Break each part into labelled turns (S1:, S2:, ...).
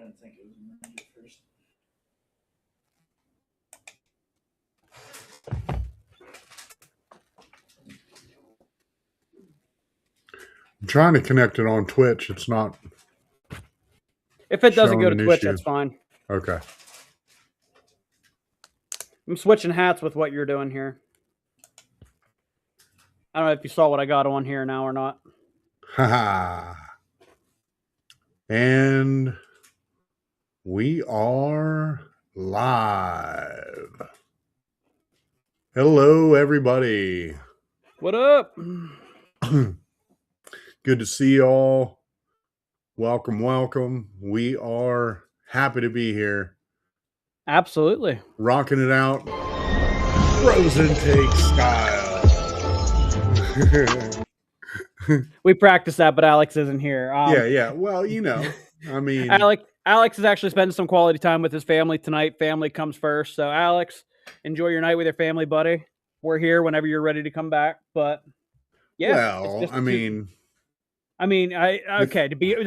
S1: didn't think it was emerged at first.
S2: I'm trying to connect it on Twitch. It's not.
S3: If it doesn't
S2: showing
S3: go to
S2: an
S3: Twitch,
S2: issue.
S3: that's fine.
S2: Okay.
S3: I'm switching hats with what you're doing here. I don't know if you saw what I got on here now or not.
S2: Haha. And we are live. Hello, everybody.
S3: What up?
S2: Good to see you all. Welcome, welcome. We are happy to be here.
S3: Absolutely.
S2: Rocking it out. Frozen Take style.
S3: We practiced that, but Alex isn't here.
S2: Yeah. Well, you know, I mean.
S3: Alex is actually spending some quality time with his family tonight. Family comes first. So, Alex, enjoy your night with your family, buddy. We're here whenever you're ready to come back. But, yeah.
S2: Well, I mean.
S3: To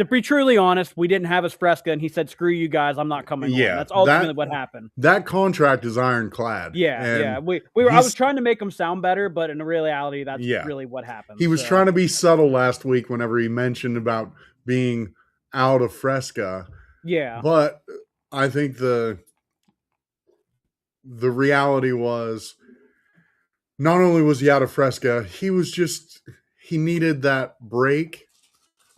S3: be truly honest, we didn't have his Fresca, and he said, "Screw you guys, I'm not coming."
S2: Yeah,
S3: on. That's ultimately what happened.
S2: That contract is ironclad.
S3: Yeah. I was trying to make him sound better, but in reality, that's really what happened.
S2: He was trying to be subtle last week whenever he mentioned about being out of Fresca.
S3: Yeah,
S2: but I think the reality was not only was he out of Fresca, he needed that break.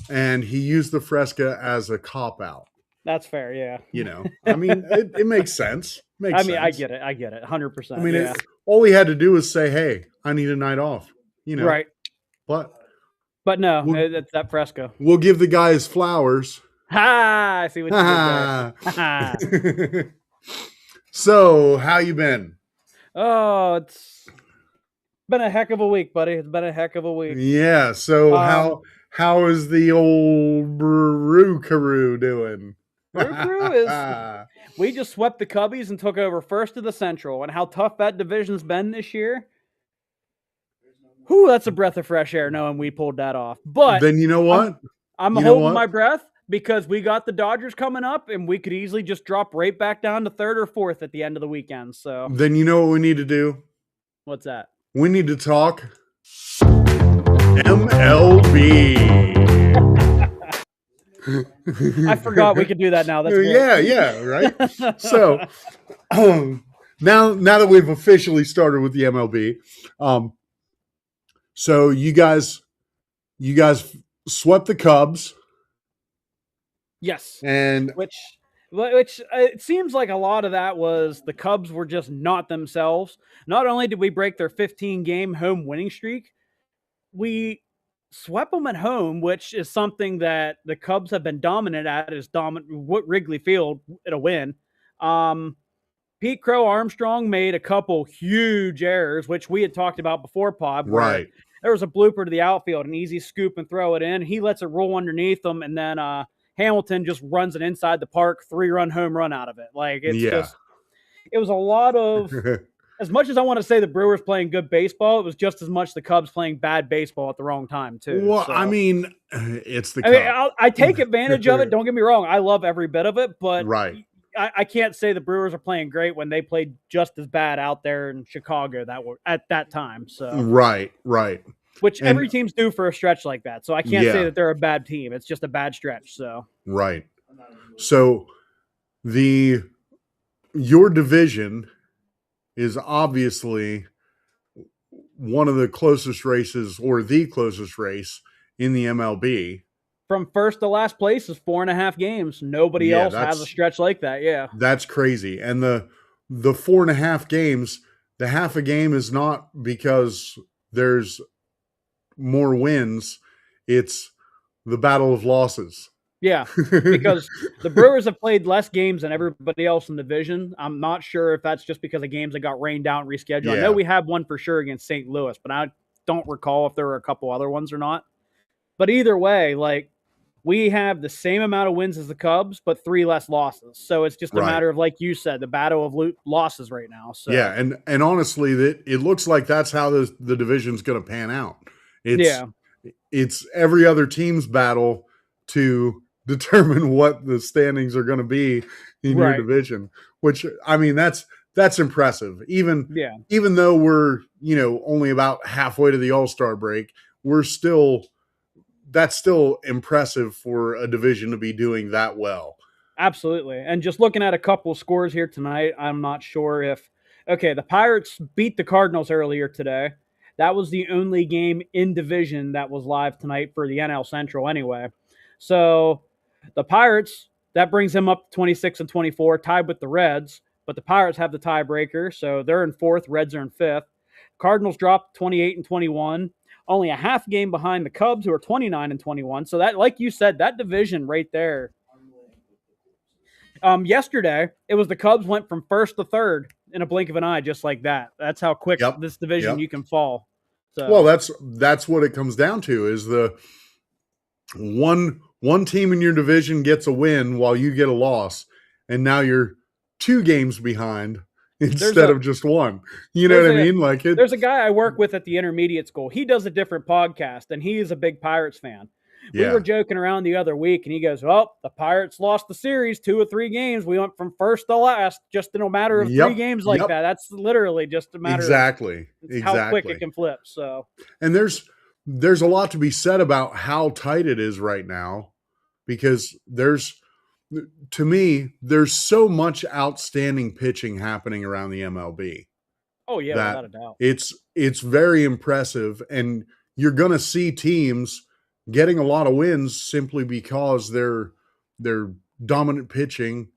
S2: And he used the Fresca as a cop-out.
S3: That's fair, yeah.
S2: You know, I mean, it makes sense.
S3: I get it, 100%.
S2: I mean, all he had to do was say, hey, I need a night off, you know.
S3: Right.
S2: But
S3: no, it's that Fresca.
S2: We'll give the guy his flowers.
S3: Ha! I see what you did there.
S2: So, how you been?
S3: Oh, it's been a heck of a week, buddy. It's been a heck of a week.
S2: Yeah, so how is the old Brew doing?
S3: We just swept the Cubbies and took over first of the Central, and how tough that division's been this year. Whew, that's a breath of fresh air knowing we pulled that off. But
S2: then you know what?
S3: I'm holding my breath because we got the Dodgers coming up, and we could easily just drop right back down to third or fourth at the end of the weekend. So
S2: then you know what we need to do?
S3: What's that?
S2: We need to talk MLB.
S3: I forgot we could do that now. That's great.
S2: Yeah, right. So now that we've officially started with the MLB, so you guys swept the Cubs.
S3: Yes,
S2: and
S3: which it seems like a lot of that was the Cubs were just not themselves. Not only did we break their 15-game home winning streak, we swept them at home, which is something that the Cubs have been dominant at. Wrigley Field at a win. Pete Crow Armstrong made a couple huge errors, which we had talked about before, Pod.
S2: Right.
S3: There was a blooper to the outfield, an easy scoop and throw it in. He lets it roll underneath them, and then Hamilton just runs it inside the park, 3-run home run out of it. It was a lot of. As much as I want to say the Brewers playing good baseball, it was just as much the Cubs playing bad baseball at the wrong time, too.
S2: Well,
S3: so.
S2: I mean, it's the Cubs.
S3: I take advantage of it. Don't get me wrong. I love every bit of it, but
S2: right.
S3: I can't say the Brewers are playing great when they played just as bad out there in Chicago at that time. So
S2: Right.
S3: Which every team's due for a stretch like that. So I can't say that they're a bad team. It's just a bad stretch. So
S2: right. So your division is obviously one of the closest races, or the closest race in the MLB.
S3: From first to last place is 4.5 games. Nobody else has a stretch like that. Yeah,
S2: that's crazy. And the 4.5 games, the half a game is not because there's more wins. It's the battle of losses.
S3: Yeah, because the Brewers have played less games than everybody else in the division. I'm not sure if that's just because of games that got rained out and rescheduled. Yeah. I know we had one for sure against St. Louis, but I don't recall if there were a couple other ones or not. But either way, we have the same amount of wins as the Cubs, but 3 less losses. So it's just a matter of, like you said, the battle of losses right now. So
S2: yeah, and honestly, it looks like that's how the division's going to pan out. It's every other team's battle to determine what the standings are going to be in your
S3: Right.
S2: division, which, I mean, that's impressive. Even
S3: Yeah.
S2: though we're, only about halfway to the All-Star break, that's still impressive for a division to be doing that well.
S3: Absolutely. And just looking at a couple scores here tonight, I'm not sure if the Pirates beat the Cardinals earlier today. That was the only game in division that was live tonight for the NL Central anyway. So the Pirates, that brings them up to 26 and 24, tied with the Reds, but the Pirates have the tiebreaker, so they're in fourth, Reds are in fifth. Cardinals dropped 28 and 21, only a half game behind the Cubs, who are 29 and 21. So that, like you said, that division right there. Yesterday, it was the Cubs went from first to third in a blink of an eye, just like that. That's how quick this division you can fall. So.
S2: Well, that's what it comes down to, is the one team in your division gets a win while you get a loss, and now you're 2 games behind instead of just one. You know what I mean? Like,
S3: there's a guy I work with at the intermediate school. He does a different podcast, and he is a big Pirates fan. We were joking around the other week, and he goes, well, the Pirates lost the series 2 or 3 games. We went from first to last just in a matter of 3 games like that. That's literally just a matter
S2: of
S3: how quick it can flip. So,
S2: and there's a lot to be said about how tight it is right now, because to me, there's so much outstanding pitching happening around the MLB.
S3: Oh, yeah, without a doubt.
S2: It's very impressive, and you're going to see teams getting a lot of wins simply because their dominant pitching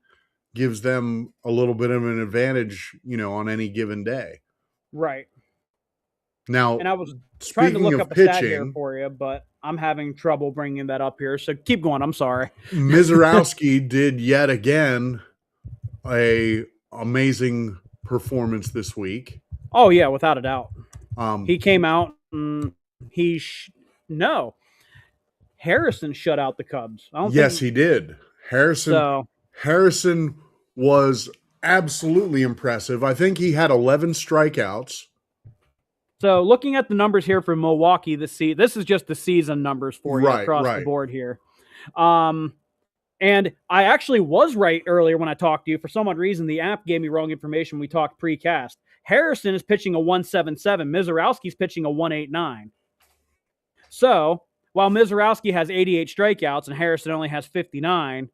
S2: gives them a little bit of an advantage, on any given day.
S3: Right.
S2: Now,
S3: and I was trying to look up a stat here for you, but I'm having trouble bringing that up here. So keep going. I'm sorry.
S2: Mizorowski did yet again a amazing performance this week.
S3: Oh yeah, without a doubt. He came out and Harrison shut out the Cubs.
S2: He did. Harrison was absolutely impressive. I think he had 11 strikeouts.
S3: So looking at the numbers here for Milwaukee this is just the season numbers for you across the board here. And I actually was right earlier when I talked to you. For some odd reason, the app gave me wrong information. We talked pre-cast. Harrison is pitching a 1.77. Mizorowski's pitching a 1.89. So while Mizorowski has 88 strikeouts and Harrison only has 59,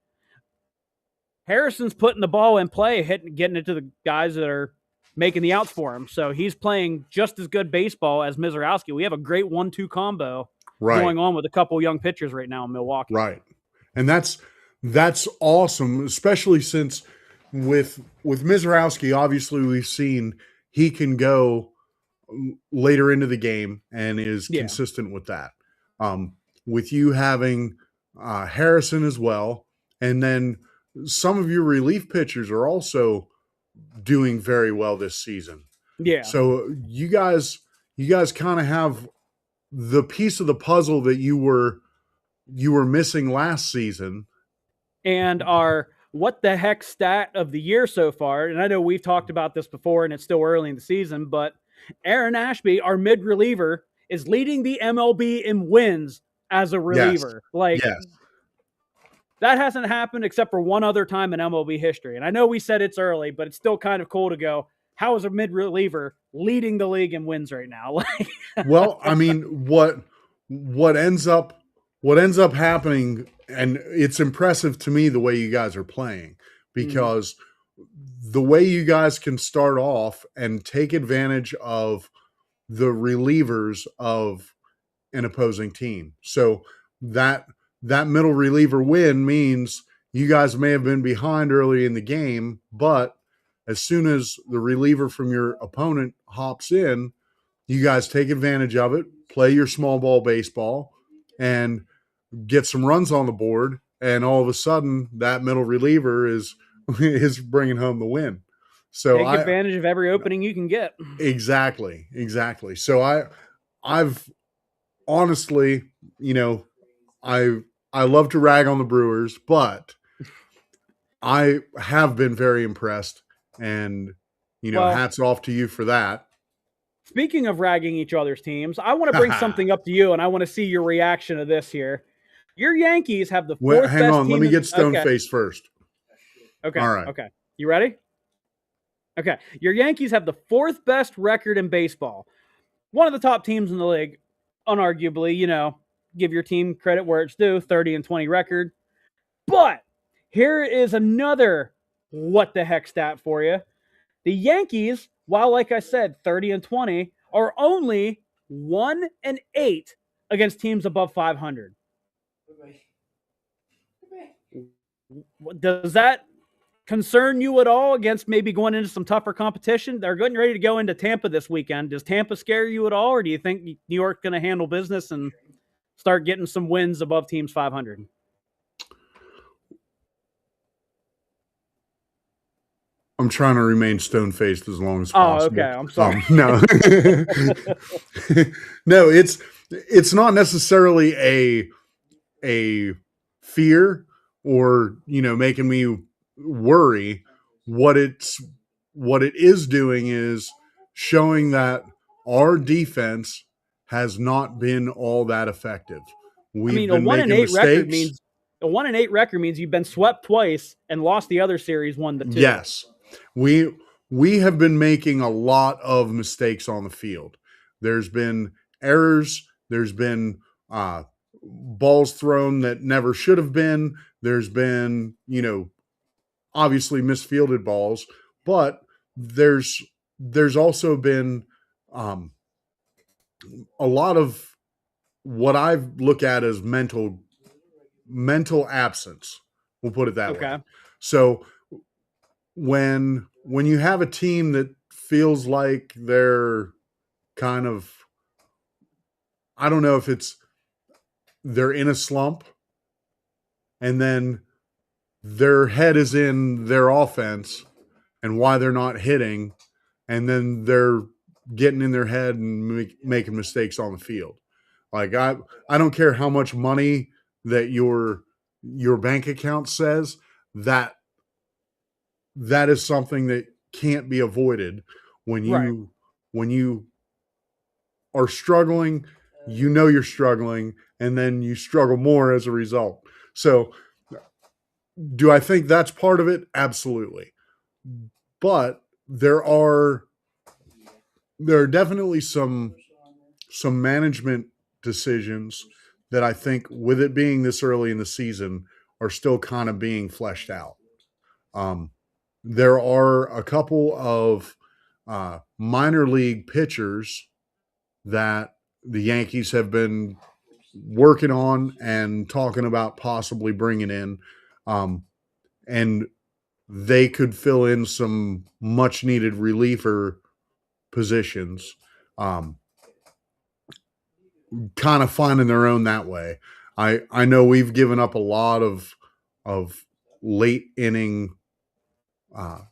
S3: Harrison's putting the ball in play, getting it to the guys that are making the outs for him. So he's playing just as good baseball as Mizorowski. We have a great 1-2 combo going on with a couple young pitchers right now in Milwaukee.
S2: Right. And that's awesome, especially since with Mizorowski, obviously we've seen he can go later into the game and is consistent with that. With you having Harrison as well, and then some of your relief pitchers are also doing very well this season.
S3: Yeah.
S2: So you guys kind of have the piece of the puzzle that you were missing last season.
S3: And our what the heck stat of the year so far, and I know we've talked about this before and it's still early in the season, but Aaron Ashby, our mid reliever, is leading the MLB in wins as a reliever. That hasn't happened except for one other time in MLB history. And I know we said it's early, but it's still kind of cool to go, how is a mid reliever leading the league in wins right now?
S2: Well, I mean, what ends up happening, and it's impressive to me the way you guys are playing, because the way you guys can start off and take advantage of the relievers of an opposing team. So that middle reliever win means you guys may have been behind early in the game, but as soon as the reliever from your opponent hops in, you guys take advantage of it, play your small ball baseball, and get some runs on the board, and all of a sudden that middle reliever is bringing home the win. So
S3: take advantage of every opening you can get.
S2: Exactly. So I've honestly, I love to rag on the Brewers, but I have been very impressed, and hats off to you for that.
S3: Speaking of ragging each other's teams, I want to bring something up to you, and I want to see your reaction to this here. Your Yankees have the fourth
S2: Hang
S3: best
S2: on,
S3: team.
S2: let me get
S3: Okay.
S2: Stoneface first.
S3: Okay.
S2: All right.
S3: Okay. You ready? Okay. Your Yankees have the fourth best record in baseball. One of the top teams in the league, unarguably, give your team credit where it's due, 30-20 record. But here is another what the heck stat for you. The Yankees, while like I said, 30-20, are only 1-8 against teams above 500. Does that concern you at all against maybe going into some tougher competition? They're getting ready to go into Tampa this weekend. Does Tampa scare you at all, or do you think New York's going to handle business and start getting some wins above teams 500?
S2: I'm trying to remain stone-faced as long as possible.
S3: Oh, okay. I'm sorry.
S2: No, no, it's not necessarily a fear or making me worry. What it is doing is showing that our defense has not been all that effective. We've been making mistakes.
S3: A 1-8 record means you've been swept twice and lost the other series 1-2.
S2: Yes. We have been making a lot of mistakes on the field. There's been errors. There's been balls thrown that never should have been. There's been, obviously misfielded balls, but there's also been a lot of what I look at as mental absence. We'll put it that way. So when you have a team that feels like they're kind of, I don't know if they're in a slump and then their head is in their offense and why they're not hitting, and then they're getting in their head and making mistakes on the field. Like I don't care how much money that your bank account says, that is something that can't be avoided when you are struggling. You're struggling, and then you struggle more as a result. So do I think that's part of it? Absolutely. But there are definitely some management decisions that I think, with it being this early in the season, are still kind of being fleshed out. There are a couple of minor league pitchers that the Yankees have been working on and talking about possibly bringing in, and they could fill in some much needed reliever positions, kind of finding their own that way. I know we've given up a lot of late inning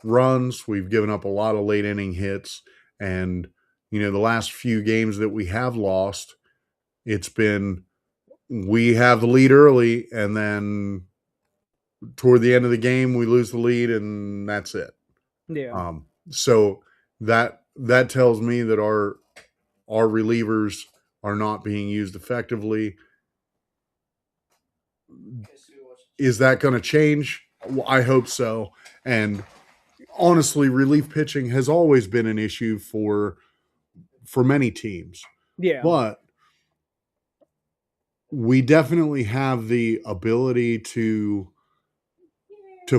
S2: runs. We've given up a lot of late inning hits, and the last few games that we have lost, it's been, we have the lead early, and then toward the end of the game we lose the lead, and that's it.
S3: Yeah.
S2: So that tells me that our relievers are not being used effectively. Is that going to change? Well, I hope so. And honestly, relief pitching has always been an issue for many teams.
S3: Yeah.
S2: But we definitely have the ability to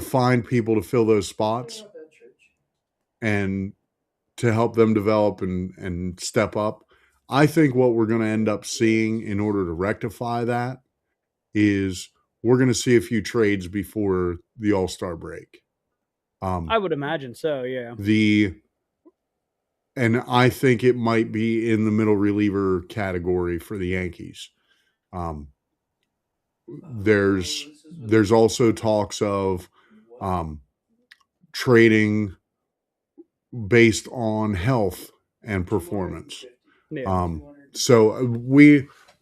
S2: find people to fill those spots and to help them develop and step up. I think what we're going to end up seeing in order to rectify that is we're going to see a few trades before the All-Star break.
S3: I would imagine so, yeah.
S2: And I think it might be in the middle reliever category for the Yankees. There's also talks of trading based on health and performance.
S3: Yeah.
S2: So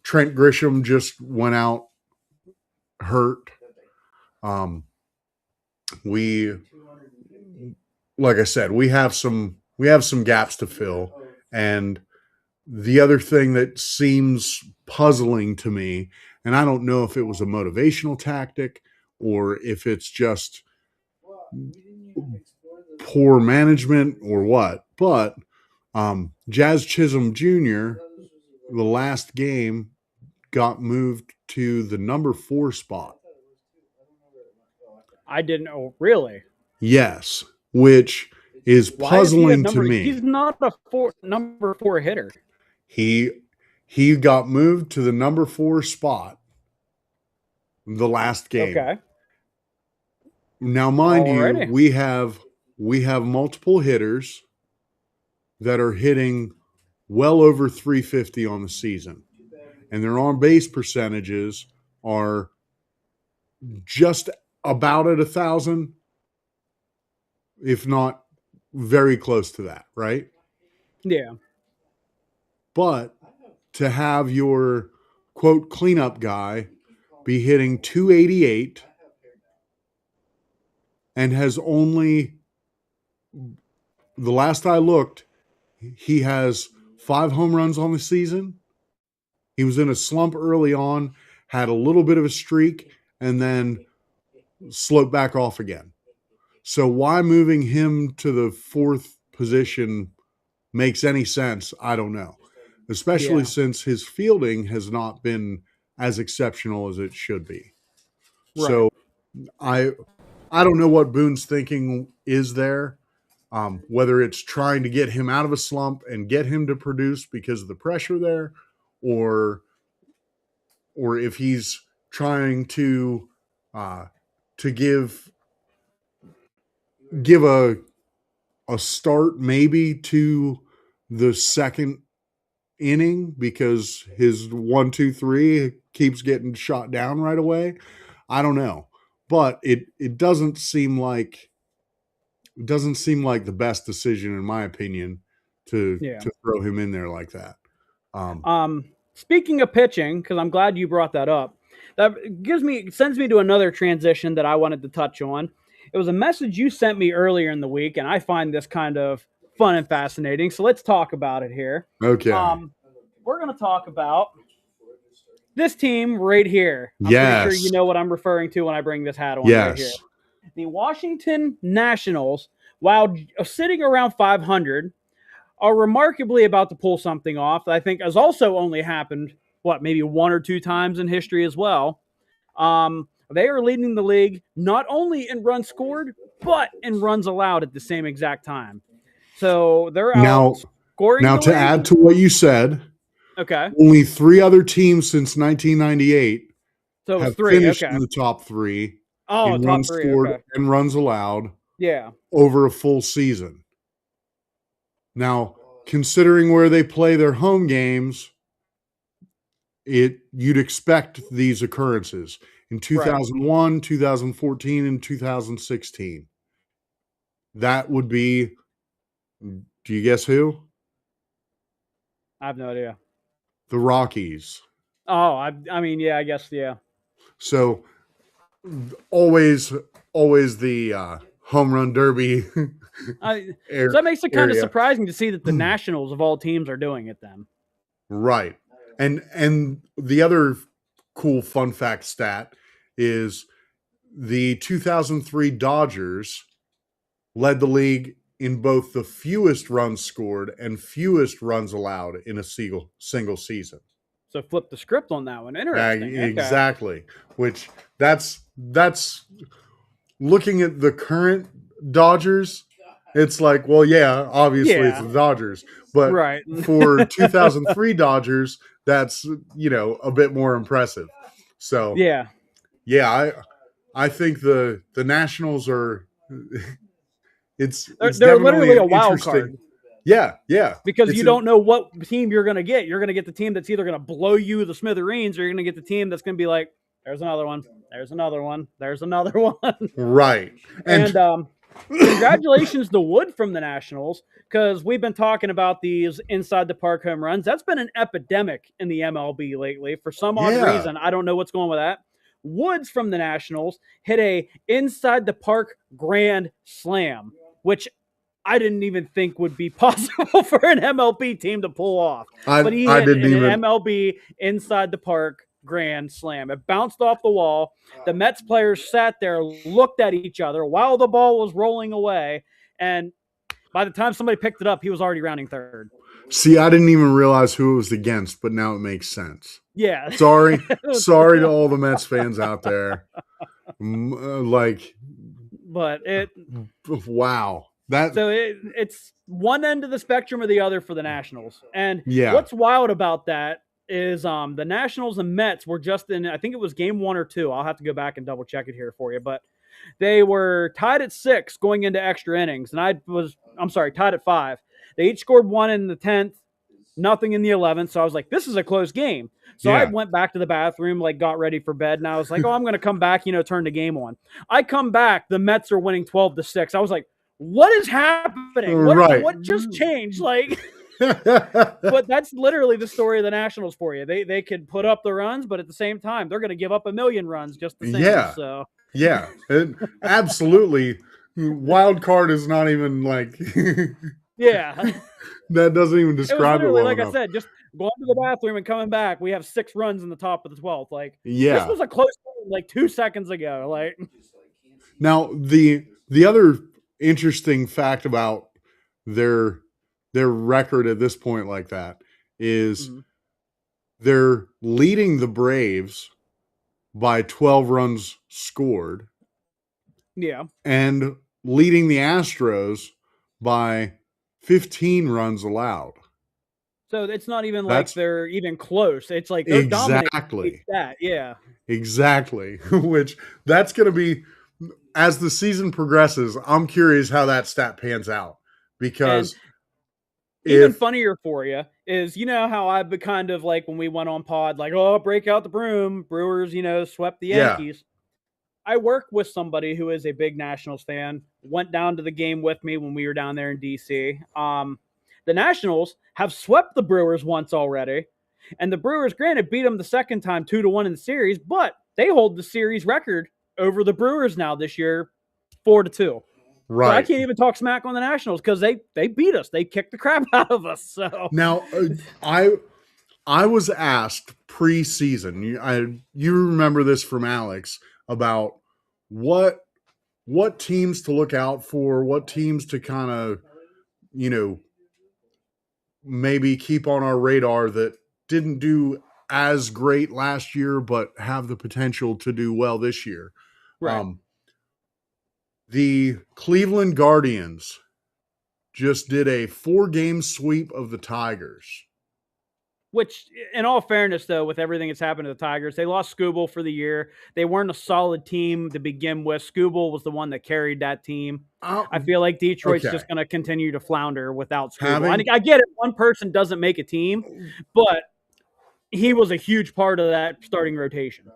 S2: Trent Grisham just went out hurt. Like I said, we have some gaps to fill. And the other thing that seems puzzling to me, And I don't know if it was a motivational tactic or if it's just poor management or what. But Jazz Chisholm Jr., the last game, got moved to the number 4 spot.
S3: I didn't know, really.
S2: Yes, which is puzzling to me.
S3: He's not a number 4 hitter.
S2: He got moved to the number 4 spot the last game.
S3: Okay.
S2: Now, mind you, we have multiple hitters that are hitting well over 350 on the season, and their on base percentages are just about at 1,000, if not very close to that, right?
S3: Yeah.
S2: But to have your quote cleanup guy be hitting 288 and has only, the last I looked, he has 5 home runs on the season. He was in a slump early on, had a little bit of a streak, and then sloped back off again. So why moving him to the 4th position makes any sense, I don't know. Especially since his fielding has not been as exceptional as it should be. Right. So I don't know what Boone's thinking is there, whether it's trying to get him out of a slump and get him to produce because of the pressure there, or if he's trying to give a start maybe to the second inning because his 1, 2, 3 keeps getting shot down right away. I don't know, but it doesn't seem like the best decision in my opinion to throw him in there like that.
S3: Speaking of pitching, because I'm glad you brought that up, that sends me to another transition that I wanted to touch on. It was a message you sent me earlier in the week, and I find this kind of fun and fascinating. So let's talk about it here.
S2: Okay.
S3: We're going to talk about this team right here. I'm pretty sure you know what I'm referring to when I bring this hat on right here. The Washington Nationals, while sitting around 500, are remarkably about to pull something off that I think has also only happened, maybe 1 or 2 times in history as well. They are leading the league not only in runs scored, but in runs allowed at the same exact time. So they're out scoring.
S2: Now, to add to what you said, only 3 other teams since 1998 have finished in the top 3 in runs scored and runs allowed over a full season. Now, considering where they play their home games, you'd expect these occurrences in 2001, 2014, and 2016. That would be, do you guess who?
S3: I have no idea.
S2: The Rockies.
S3: Oh, I guess.
S2: So always the home run derby.
S3: So that makes it kind of surprising to see that the Nationals of all teams are doing it then.
S2: Right. And the other cool fun fact stat is the 2003 Dodgers led the league in both the fewest runs scored and fewest runs allowed in a single season.
S3: So flip the script on that one. Interesting.
S2: Exactly. Which that's looking at the current Dodgers, it's like, well, yeah, obviously it's the Dodgers. But for 2003 Dodgers, that's, a bit more impressive. So I think the Nationals are
S3: they're literally a wild card.
S2: Yeah.
S3: Because you don't know what team you're going to get. You're going to get the team that's either going to blow you the smithereens, or you're going to get the team that's going to be like, there's another one. There's another one. There's another one.
S2: Right.
S3: And congratulations to Wood from the Nationals, because we've been talking about these inside the park home runs. That's been an epidemic in the MLB lately. For some odd reason, I don't know what's going with that. Woods from the Nationals hit a inside the park grand slam, which I didn't even think would be possible for an MLB team to pull off. But he hit an MLB inside the park grand slam. It bounced off the wall. The Mets players sat there, looked at each other while the ball was rolling away, and by the time somebody picked it up, he was already rounding third.
S2: See, I didn't even realize who it was against, but now it makes sense.
S3: Yeah.
S2: Sorry to all the Mets fans out there. Like,
S3: but it.
S2: Wow.
S3: So it's one end of the spectrum or the other for the Nationals. And
S2: yeah.
S3: What's wild about that is the Nationals and Mets were just in, I think it was game 1 or 2. I'll have to go back and double check it here for you. But they were tied at 6 going into extra innings. And tied at 5. They each scored 1 in the 10th, nothing in the 11th. So I was like, this is a close game. So I went back to the bathroom, like got ready for bed. And I was like, I'm going to come back, turn the game on. I come back, the Mets are winning 12-6. I was like, what is happening? What just changed? Like, but that's literally the story of the Nationals for you. They could put up the runs, but at the same time, they're going to give up a million runs just the same.
S2: Yeah.
S3: So
S2: yeah, absolutely. Wild card is not even like.
S3: Yeah.
S2: That doesn't even describe it well
S3: like
S2: enough.
S3: I said, just going to the bathroom and coming back, we have 6 runs in the top of the 12th. Like,
S2: this
S3: was a close game like 2 seconds ago. Like,
S2: now the other interesting fact about their record at this point like that is they're leading the Braves by 12 runs scored.
S3: Yeah.
S2: And leading the Astros by 15 runs allowed.
S3: So it's not even like they're even close. It's like they're dominating that. Yeah.
S2: Exactly. Which that's going to be, as the season progresses, I'm curious how that stat pans out. Because
S3: even funnier for you is, how I've been kind of like when we went on pod, like, break out the broom. Brewers, swept the Yankees. Yeah. I work with somebody who is a big Nationals fan, went down to the game with me when we were down there in D.C. The Nationals have swept the Brewers once already, and the Brewers, granted, beat them the second time 2-1 in the series, but they hold the series record over the Brewers now this year, 4-2.
S2: Right.
S3: So I can't even talk smack on the Nationals because they beat us. They kicked the crap out of us. So
S2: now, I was asked preseason. You remember this from Alex about what teams to look out for, what teams to kind of, maybe keep on our radar that didn't do as great last year, but have the potential to do well this year.
S3: Right.
S2: The Cleveland Guardians just did a 4-game sweep of the Tigers.
S3: Which, in all fairness, though, with everything that's happened to the Tigers, they lost Skubal for the year. They weren't a solid team to begin with. Skubal was the one that carried that team. I feel like Detroit's just going to continue to flounder without Skubal. I get it. One person doesn't make a team, but he was a huge part of that starting rotation.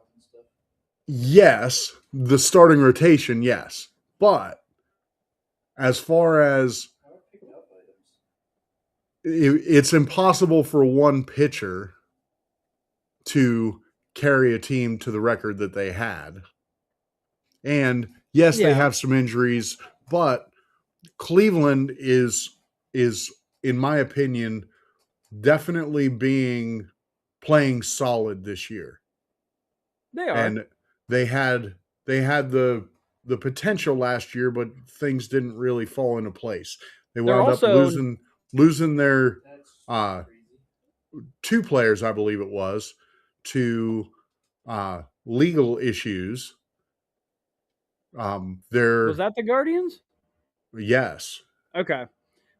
S2: Yes, the starting rotation, yes. But as far as it's impossible for one pitcher to carry a team to the record that they had. And yes, they have some injuries, but Cleveland is in my opinion definitely playing solid this year.
S3: They are.
S2: And they had the potential last year, but things didn't really fall into place. They wound up losing their 2 players, I believe it was, to legal issues.
S3: Was that the Guardians?
S2: Yes.
S3: Okay.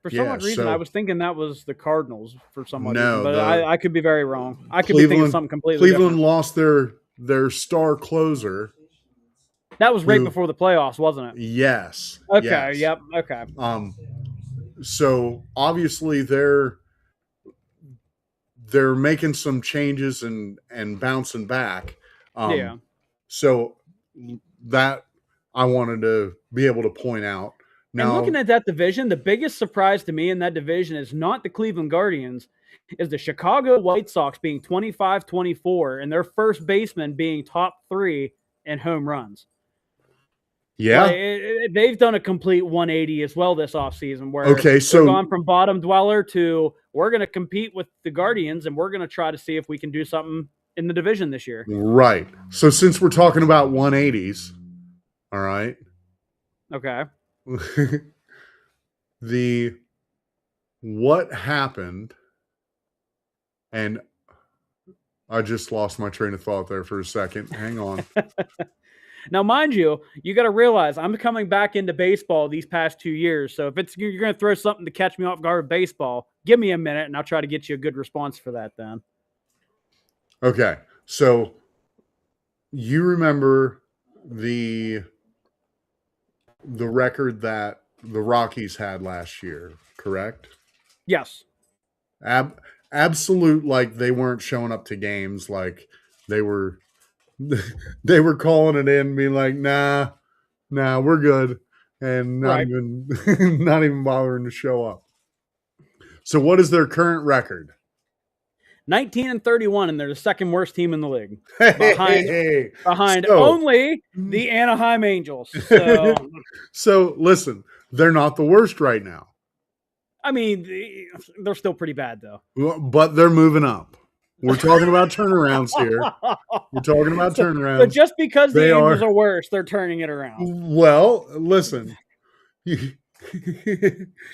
S3: For some odd reason, I was thinking that was the Cardinals for some odd reason, but I could be very wrong. I could be thinking something completely
S2: different.
S3: Cleveland
S2: lost their star closer.
S3: That was right before the playoffs, wasn't it?
S2: Yes.
S3: Okay.
S2: Yes.
S3: Yep. Okay.
S2: So obviously they're making some changes and bouncing back. So that I wanted to be able to point out. Now,
S3: and looking at that division, the biggest surprise to me in that division is not the Cleveland Guardians, is the Chicago White Sox being 25-24 and their first baseman being top 3 in home runs.
S2: Yeah.
S3: They've done a complete 180 as well this offseason where
S2: they've
S3: gone from bottom dweller to we're going to compete with the Guardians and we're going to try to see if we can do something in the division this year.
S2: Right. So since we're talking about 180s, all right.
S3: Okay.
S2: What happened, and I just lost my train of thought there for a second. Hang on.
S3: Now, mind you, you got to realize I'm coming back into baseball these past 2 years. So if you're going to throw something to catch me off guard with baseball, give me a minute and I'll try to get you a good response for that then.
S2: Okay. So you remember the record that the Rockies had last year, correct?
S3: Yes.
S2: Absolute, like they weren't showing up to games, like they were they were calling it in, being like, nah, we're good, and not
S3: Right.
S2: even not even bothering to show up. So what is their current record?
S3: 19-31, and they're the second worst team in the league. Behind
S2: So,
S3: only the Anaheim Angels. So,
S2: so listen, they're not the worst right now.
S3: I mean, they're still pretty bad, though.
S2: But they're moving up. We're talking about turnarounds here. We're talking about turnarounds.
S3: So just because the Angels are worse, they're turning it around.
S2: Well, listen. If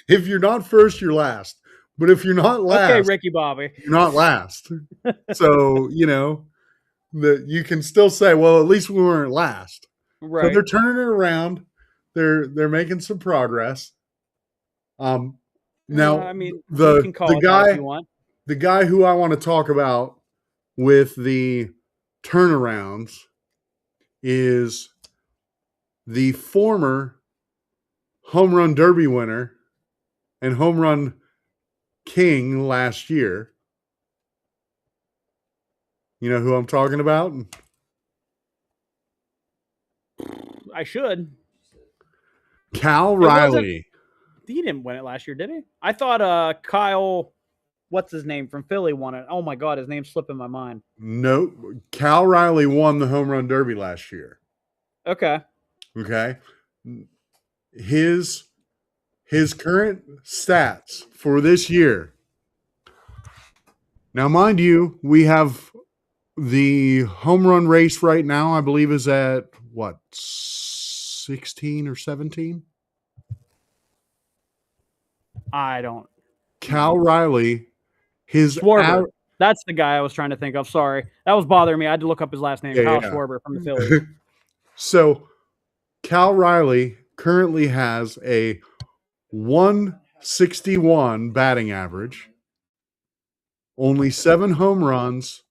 S2: you're not first, you're last. But if you're not last,
S3: okay, Ricky Bobby,
S2: you're not last. So, you can still say, well, at least we weren't last.
S3: Right.
S2: So they're turning it around. They're making some progress. Now,
S3: I mean,
S2: the
S3: you can call it that if you want.
S2: The guy who I want to talk about with the turnarounds is the former home run derby winner and home run king last year. You know who I'm talking about?
S3: I should.
S2: Cal Riley.
S3: He didn't win it last year, did he? I thought Kyle, what's his name, from Philly won it. Oh my God, his name's slipping my mind.
S2: No, Cal Riley won the home run derby last year.
S3: Okay.
S2: His current stats for this year. Now, mind you, we have the home run race right now, I believe, is at what, 16 or 17?
S3: I don't.
S2: Cal Riley, his
S3: Schwarber. That's the guy I was trying to think of. Sorry. That was bothering me. I had to look up his last name. Kyle Schwarber from the Phillies.
S2: So, Cal Riley currently has a 161 batting average, only 7 home runs,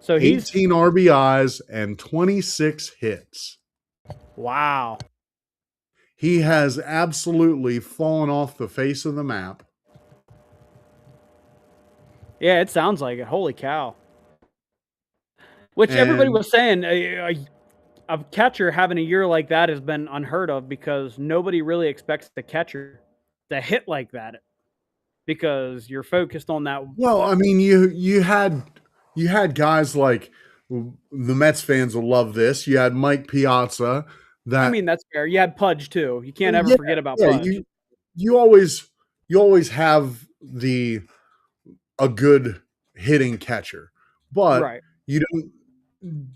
S3: so
S2: 18 RBIs, and 26 hits.
S3: Wow.
S2: He has absolutely fallen off the face of the map.
S3: Yeah, it sounds like it. Holy cow. Which everybody was saying, a catcher having a year like that has been unheard of because nobody really expects the catcher to hit like that because you're focused on that.
S2: Well, I mean, you had guys like, the Mets fans will love this. You had Mike Piazza.
S3: I mean, that's fair. You had Pudge too. You can't ever forget about Pudge.
S2: You always have a good hitting catcher, but you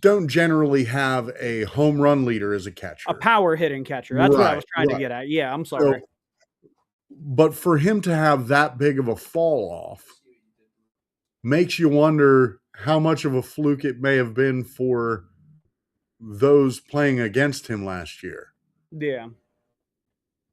S2: don't generally have a home run leader as a catcher.
S3: A power hitting catcher. That's what I was trying to get at. Yeah, I'm sorry.
S2: So, but for him to have that big of a fall off makes you wonder how much of a fluke it may have been for those playing against him last year.
S3: Yeah.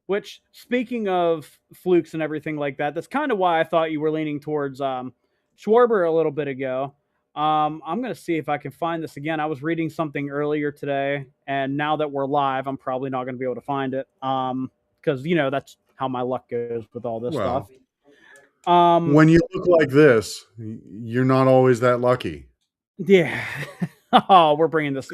S3: Which, speaking of flukes and everything like that, that's kind of why I thought you were leaning towards Schwarber a little bit ago. I'm going to see if I can find this again. I was reading something earlier today, and now that we're live, I'm probably not going to be able to find it because, that's how my luck goes with all this stuff.
S2: When you look like this, you're not always that lucky.
S3: Yeah. Oh, we're bringing this.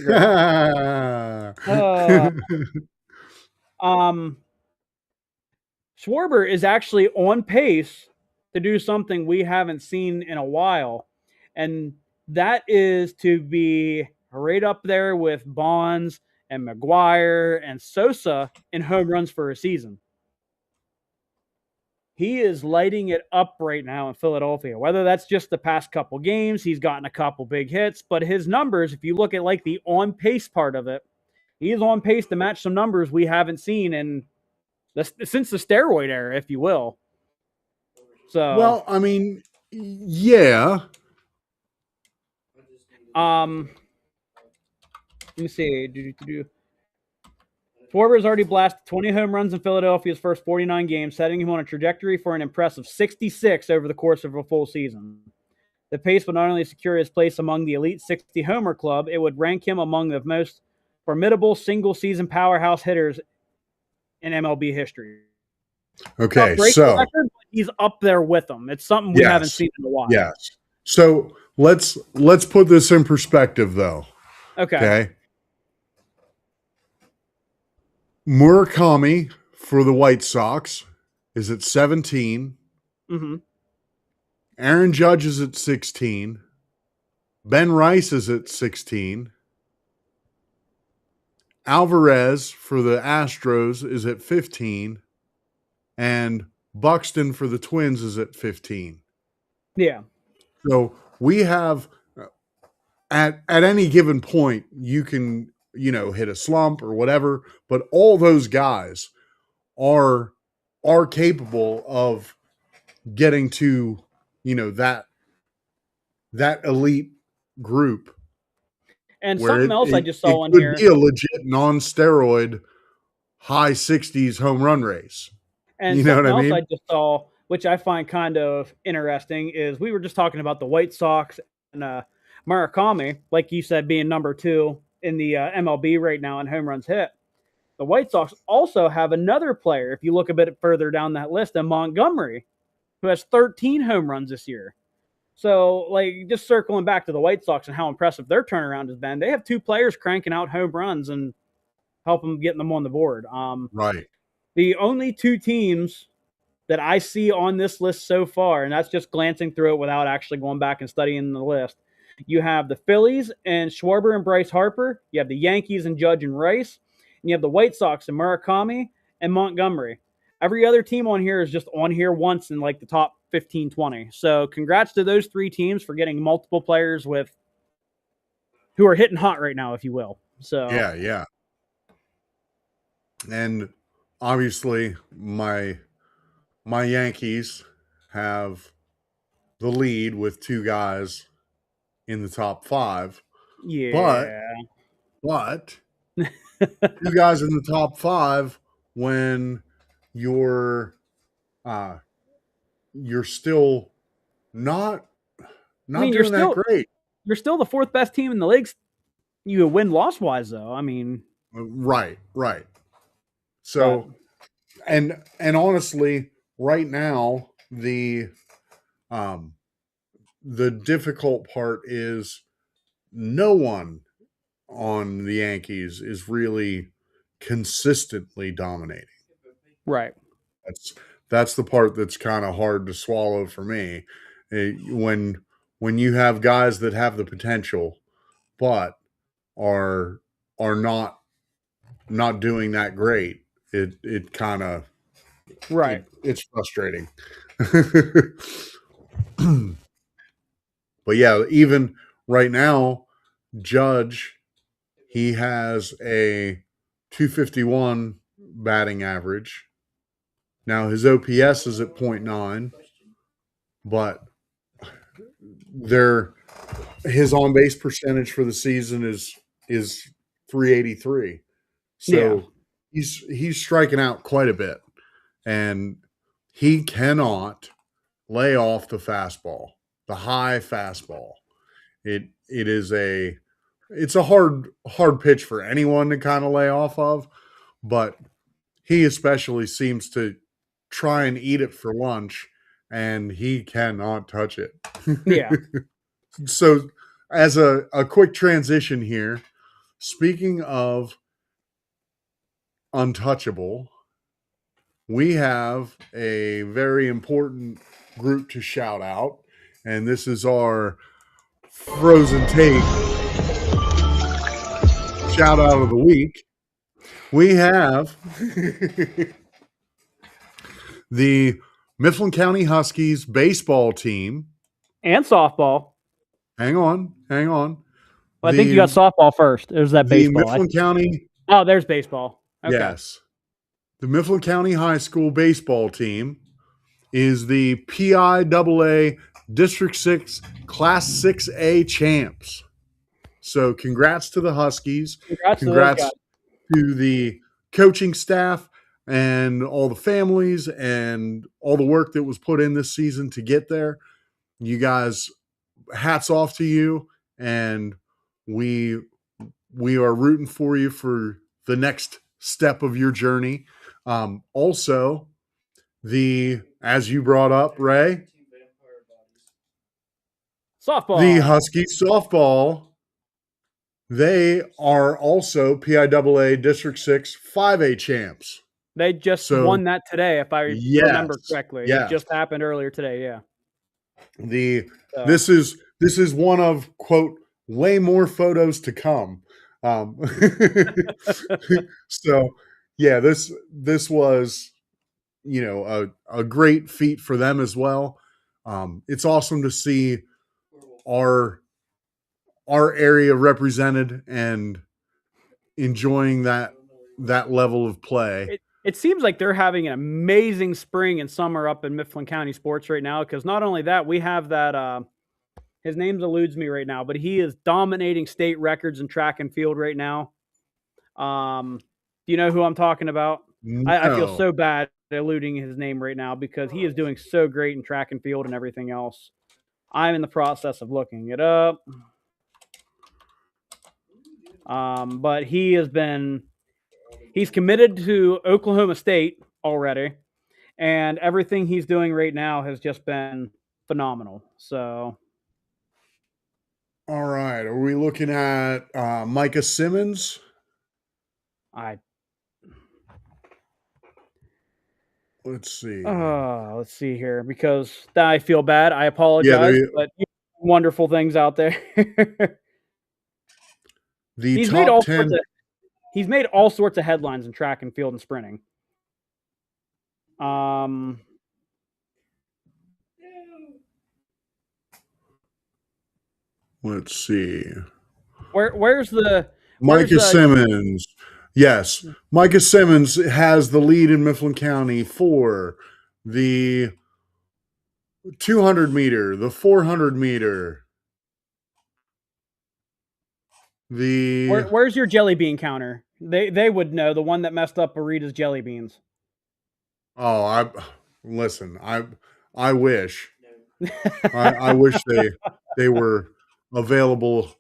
S3: Schwarber is actually on pace to do something we haven't seen in a while, and that is to be right up there with Bonds and McGuire and Sosa in home runs for a season. he is lighting it up right now in Philadelphia. Whether that's just the past couple games, he's gotten a couple big hits, but his numbers, if you look at like the on pace part of it, he's on pace to match some numbers we haven't seen since the steroid era, if you will. So,
S2: well, I mean, yeah.
S3: let me see. Schwarber has already blasted 20 home runs in Philadelphia's first 49 games, setting him on a trajectory for an impressive 66 over the course of a full season. The pace would not only secure his place among the elite 60 homer club, it would rank him among the most formidable single-season powerhouse hitters in MLB history.
S2: Okay, so
S3: record, he's up there with them. It's something we haven't seen in a while.
S2: Yes. So let's put this in perspective, though.
S3: Okay.
S2: Murakami for the White Sox is at 17.
S3: Mm-hmm.
S2: Aaron Judge is at 16. Ben Rice is at 16. Alvarez for the Astros is at 15. And Buxton for the Twins is at 15.
S3: Yeah.
S2: So we have at any given point, you can, hit a slump or whatever, but all those guys are capable of getting to, that elite group.
S3: And something else I just saw on here.
S2: It could be a legit non-steroid high 60s home run race.
S3: And something else I just saw, which I find kind of interesting, is we were just talking about the White Sox and Murakami, like you said, being number 2 in the MLB right now in home runs hit. The White Sox also have another player, if you look a bit further down that list, in Montgomery, who has 13 home runs this year. So, like, just circling back to the White Sox and how impressive their turnaround has been, they have 2 players cranking out home runs and helping getting them on the board.
S2: Right.
S3: The only 2 teams that I see on this list so far, and that's just glancing through it without actually going back and studying the list, you have the Phillies and Schwarber and Bryce Harper. You have the Yankees and Judge and Rice. And you have the White Sox and Murakami and Montgomery. Every other team on here is just on here once in like the top 15, 20. So congrats to those 3 teams for getting multiple players who are hitting hot right now, if you will. So
S2: yeah. And obviously my Yankees have the lead with 2 guys in the top 5.
S3: Yeah.
S2: But 2 guys in the top 5 when you're still not doing that great.
S3: You're still the 4th best team in the league. You win loss wise though. I mean,
S2: right. So, and honestly, right now the difficult part is no one on the Yankees is really consistently dominating.
S3: Right.
S2: That's the part that's kind of hard to swallow for me. When you have guys that have the potential but are not doing that great, it kind of it's frustrating. But yeah, even right now, Judge, he has a 251 batting average. Now his OPS is at 0.9, but his on base percentage for the season is 383. So he's striking out quite a bit, and he cannot lay off the fastball, the high fastball. It's a hard pitch for anyone to kind of lay off of, but he especially seems to try and eat it for lunch, and he cannot touch it.
S3: Yeah.
S2: So as a quick transition here, speaking of untouchable, we have a very important group to shout out, and this is our Frozen Take shout out of the week. We have the Mifflin County Huskies baseball team.
S3: And softball.
S2: Hang on.
S3: Well, I think you got softball first. There's that
S2: The
S3: baseball.
S2: Mifflin County.
S3: Oh, there's baseball. Okay.
S2: Yes. The Mifflin County High School baseball team is the PIAA District 6 Class 6A champs. So congrats to the Huskies. Congrats to the coaching staff and all the families and all the work that was put in this season to get there. You guys, hats off to you, and we are rooting for you for the next step of your journey. Also, as you brought up, Ray,
S3: softball.
S2: The Huskies softball, they are also PIAA District 6 5A champs.
S3: They just won that today, if I remember correctly.
S2: Yes.
S3: It just happened earlier today, yeah.
S2: This is one of, quote, way more photos to come. So yeah, this was, a great feat for them as well. It's awesome to see our area represented and enjoying that level of play.
S3: It seems like they're having an amazing spring and summer up in Mifflin County sports right now, because not only that, we have that his name eludes me right now, but he is dominating state records in track and field right now. Do you know who I'm talking about?
S2: No.
S3: I feel so bad eluding his name right now because he is doing so great in track and field and everything else. I'm in the process of looking it up. But he's committed to Oklahoma State already, and everything he's doing right now has just been phenomenal. So,
S2: all right, are we looking at Micah Simmons? Let's see.
S3: Let's see here, because I feel bad. I apologize, but wonderful things out there. He's made all sorts of headlines in track and field and sprinting.
S2: Let's see.
S3: Where's
S2: Micah Simmons? Yes, Micah Simmons has the lead in Mifflin County for the 200 meter, the 400 meter.
S3: Where's your jelly bean counter? They would know, the one that messed up Burrito's jelly beans.
S2: Oh, I wish. I wish they were available.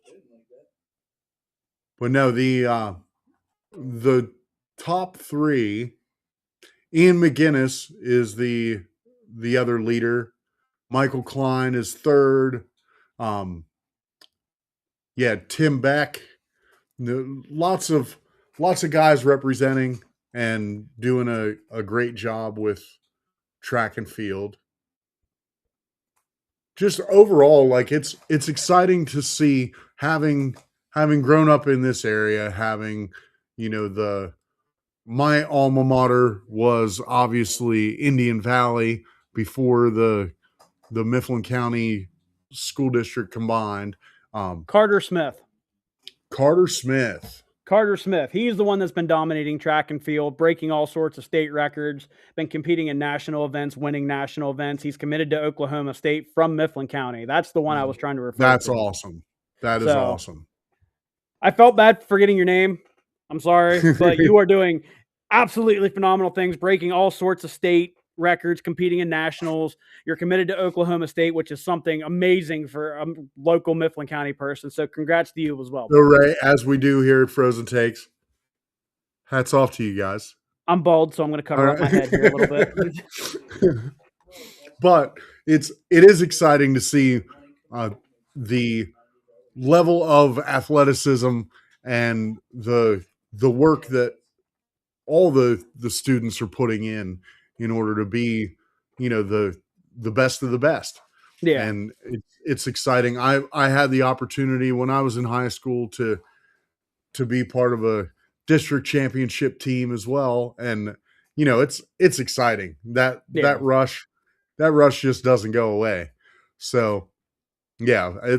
S2: But no, the top three, Ian McGinnis is the other leader. Michael Klein is third. Tim Beck. Lots of guys representing and doing a great job with track and field. Just overall, like it's exciting to see, having grown up in this area, having, my alma mater was obviously Indian Valley before the Mifflin County School District combined.
S3: Carter Smith. He's the one that's been dominating track and field, breaking all sorts of state records, been competing in national events, winning national events. He's committed to Oklahoma State from Mifflin County. That's the one I was trying to refer to.
S2: That's awesome. That is awesome.
S3: I felt bad for forgetting your name. I'm sorry, but you are doing absolutely phenomenal things, breaking all sorts of state records, competing in nationals. You're committed to Oklahoma State, which is something amazing for a local Mifflin County person. So congrats to you as well.
S2: So Ray, as we do here at Frozen Takes, hats off to you guys.
S3: I'm bald, so I'm going to cover up my head here a little bit.
S2: But it is exciting to see the level of athleticism and the work that all the students are putting in order to be, the best of the best.
S3: Yeah.
S2: And it's exciting. I had the opportunity when I was in high school to be part of a district championship team as well. And, it's exciting that rush that rush just doesn't go away. So yeah,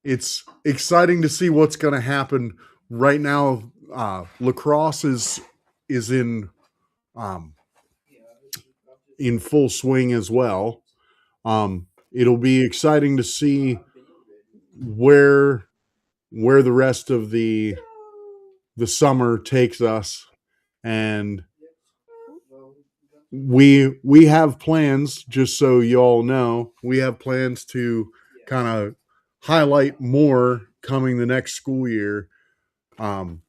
S2: it's exciting to see what's going to happen. Right now, lacrosse is in full swing as well. It'll be exciting to see where the rest of the summer takes us, and we have plans. Just so you all know, we have plans to kind of highlight more coming the next school year,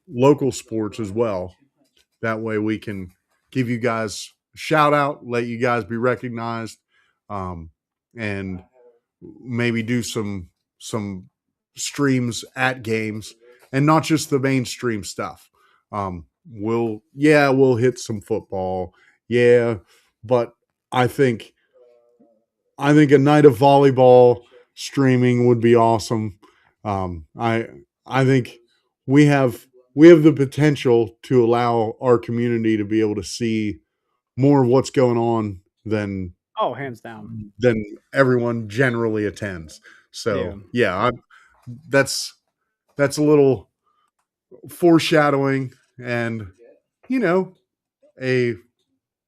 S2: local sports as well. That way we can give you guys a shout out, let you guys be recognized, and maybe do some streams at games, and not just the mainstream stuff. We'll hit some football, but I think a night of volleyball streaming would be awesome. I think we have the potential to allow our community to be able to see more of what's going on than
S3: hands down
S2: everyone generally attends. So that's a little foreshadowing, and a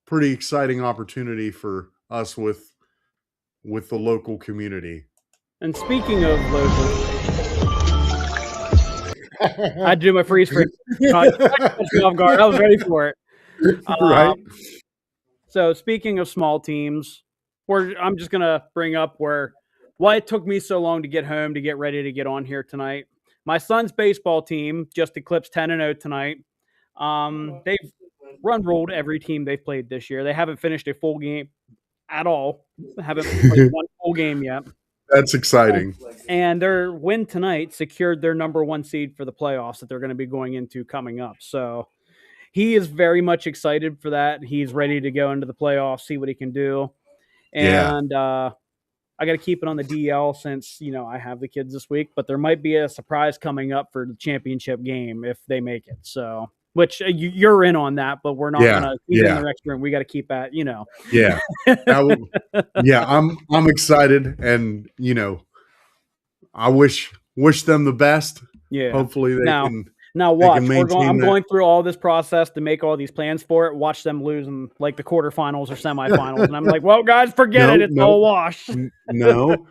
S2: pretty exciting opportunity for us with the local community.
S3: And speaking of local, I had to do my freeze frame. Off guard. I was ready for it.
S2: Right.
S3: So speaking of small teams, I'm just gonna bring up why it took me so long to get home to get ready to get on here tonight. My son's baseball team just eclipsed 10-0 tonight. They've run-rolled every team they've played this year. They haven't finished a full game at all. Haven't played one full game yet.
S2: That's exciting.
S3: And their win tonight secured their number 1 seed for the playoffs that they're going to be going into coming up. So he is very much excited for that. He's ready to go into the playoffs, see what he can do. And I got to keep it on the DL since, I have the kids this week, but there might be a surprise coming up for the championship game if they make it. So, which you're in on that, but we're not going to keep it in the next room. We got to keep at,
S2: Yeah. I'm excited, and, I wish them the best.
S3: Yeah.
S2: Hopefully they can.
S3: Now watch. I'm going through all this process to make all these plans for it. Watch them lose in like the quarterfinals or semifinals, and I'm like, "Well, guys, forget it. It's all wash."
S2: No,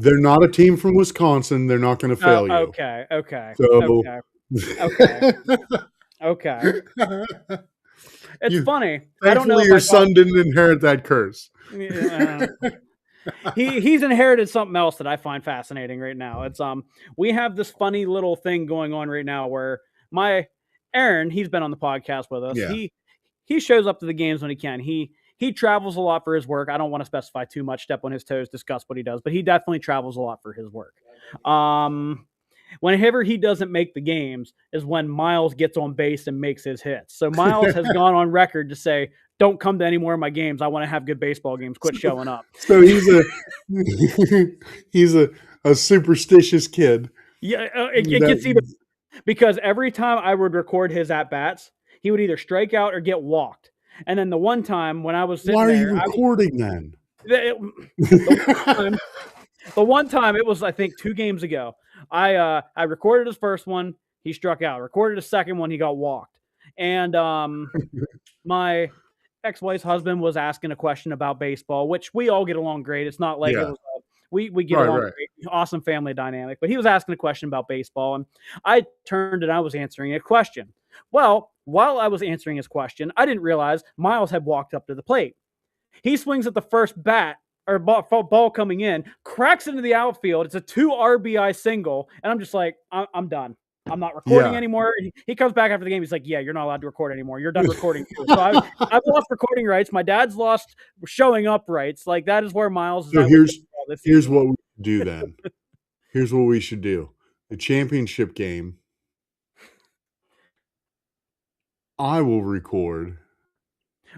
S2: they're not a team from Wisconsin. They're not going to fail you.
S3: Okay.
S2: So,
S3: okay. It's funny.
S2: I don't know. Your son didn't inherit that curse.
S3: Yeah. He's inherited something else that I find fascinating right now. It's we have this funny little thing going on right now where my Aaron, he's been on the podcast with us.
S2: Yeah.
S3: He shows up to the games when he can. He travels a lot for his work. I don't want to specify too much, step on his toes, discuss what he does, but he definitely travels a lot for his work. Whenever he doesn't make the games is when Miles gets on base and makes his hits. So Miles has gone on record to say, "Don't come to any more of my games. I want to have good baseball games. Quit showing up."
S2: So he's a superstitious kid.
S3: Yeah, it gets even because every time I would record his at-bats, he would either strike out or get walked. And then the one time when I was sitting
S2: Why are you recording then?
S3: The one time, it was, I think, 2 games ago. I recorded his first one. He struck out. Recorded his second one. He got walked. And my ex-wife's husband was asking a question about baseball, which we all get along great. It's not like it was we get along great. Awesome family dynamic. But he was asking a question about baseball, and I turned and I was answering a question. Well, while I was answering his question, I didn't realize Miles had walked up to the plate. He swings at the first bat or ball coming in, cracks into the outfield. It's a 2 RBI single, and I'm just like, I'm done. I'm not recording anymore. He comes back after the game. He's like, "Yeah, you're not allowed to record anymore. You're done recording too." So I've lost recording rights. My dad's lost showing up rights. Like, that is where Miles is.
S2: So here's what we do then. Here's what we should do. The championship game, I will record.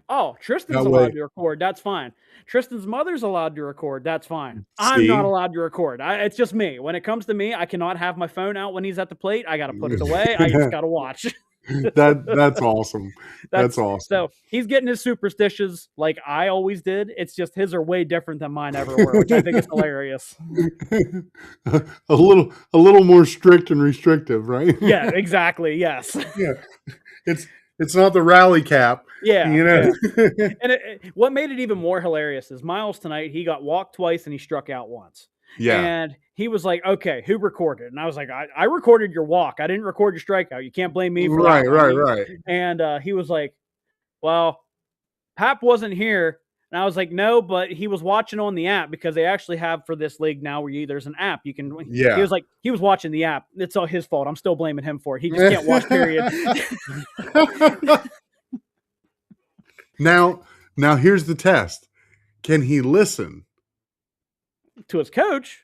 S3: Oh, Tristan's allowed to record. That's fine. Tristan's mother's allowed to record. That's fine. I'm not allowed to record. It's just me. When it comes to me, I cannot have my phone out when he's at the plate. I got to put it away. I just got to watch.
S2: That's awesome. That's awesome.
S3: So he's getting his superstitions like I always did. It's just his are way different than mine ever were, which I think is hilarious.
S2: a little more strict and restrictive, right?
S3: Yeah, exactly. Yes.
S2: Yeah. It's not the rally cap.
S3: Yeah.
S2: You know.
S3: Yeah. And what made it even more hilarious is Miles tonight, he got walked twice and he struck out once.
S2: Yeah.
S3: And he was like, okay, who recorded? And I was like, I recorded your walk. I didn't record your strikeout. You can't blame me for that.
S2: Right.
S3: And he was like, well, Pap wasn't here. And I was like, no, but he was watching on the app because they actually have for this league now where there's an app you can.
S2: Yeah.
S3: He was like, he was watching the app. It's all his fault. I'm still blaming him for it. He just can't watch, period.
S2: Now here's the test. Can he listen
S3: to his coach?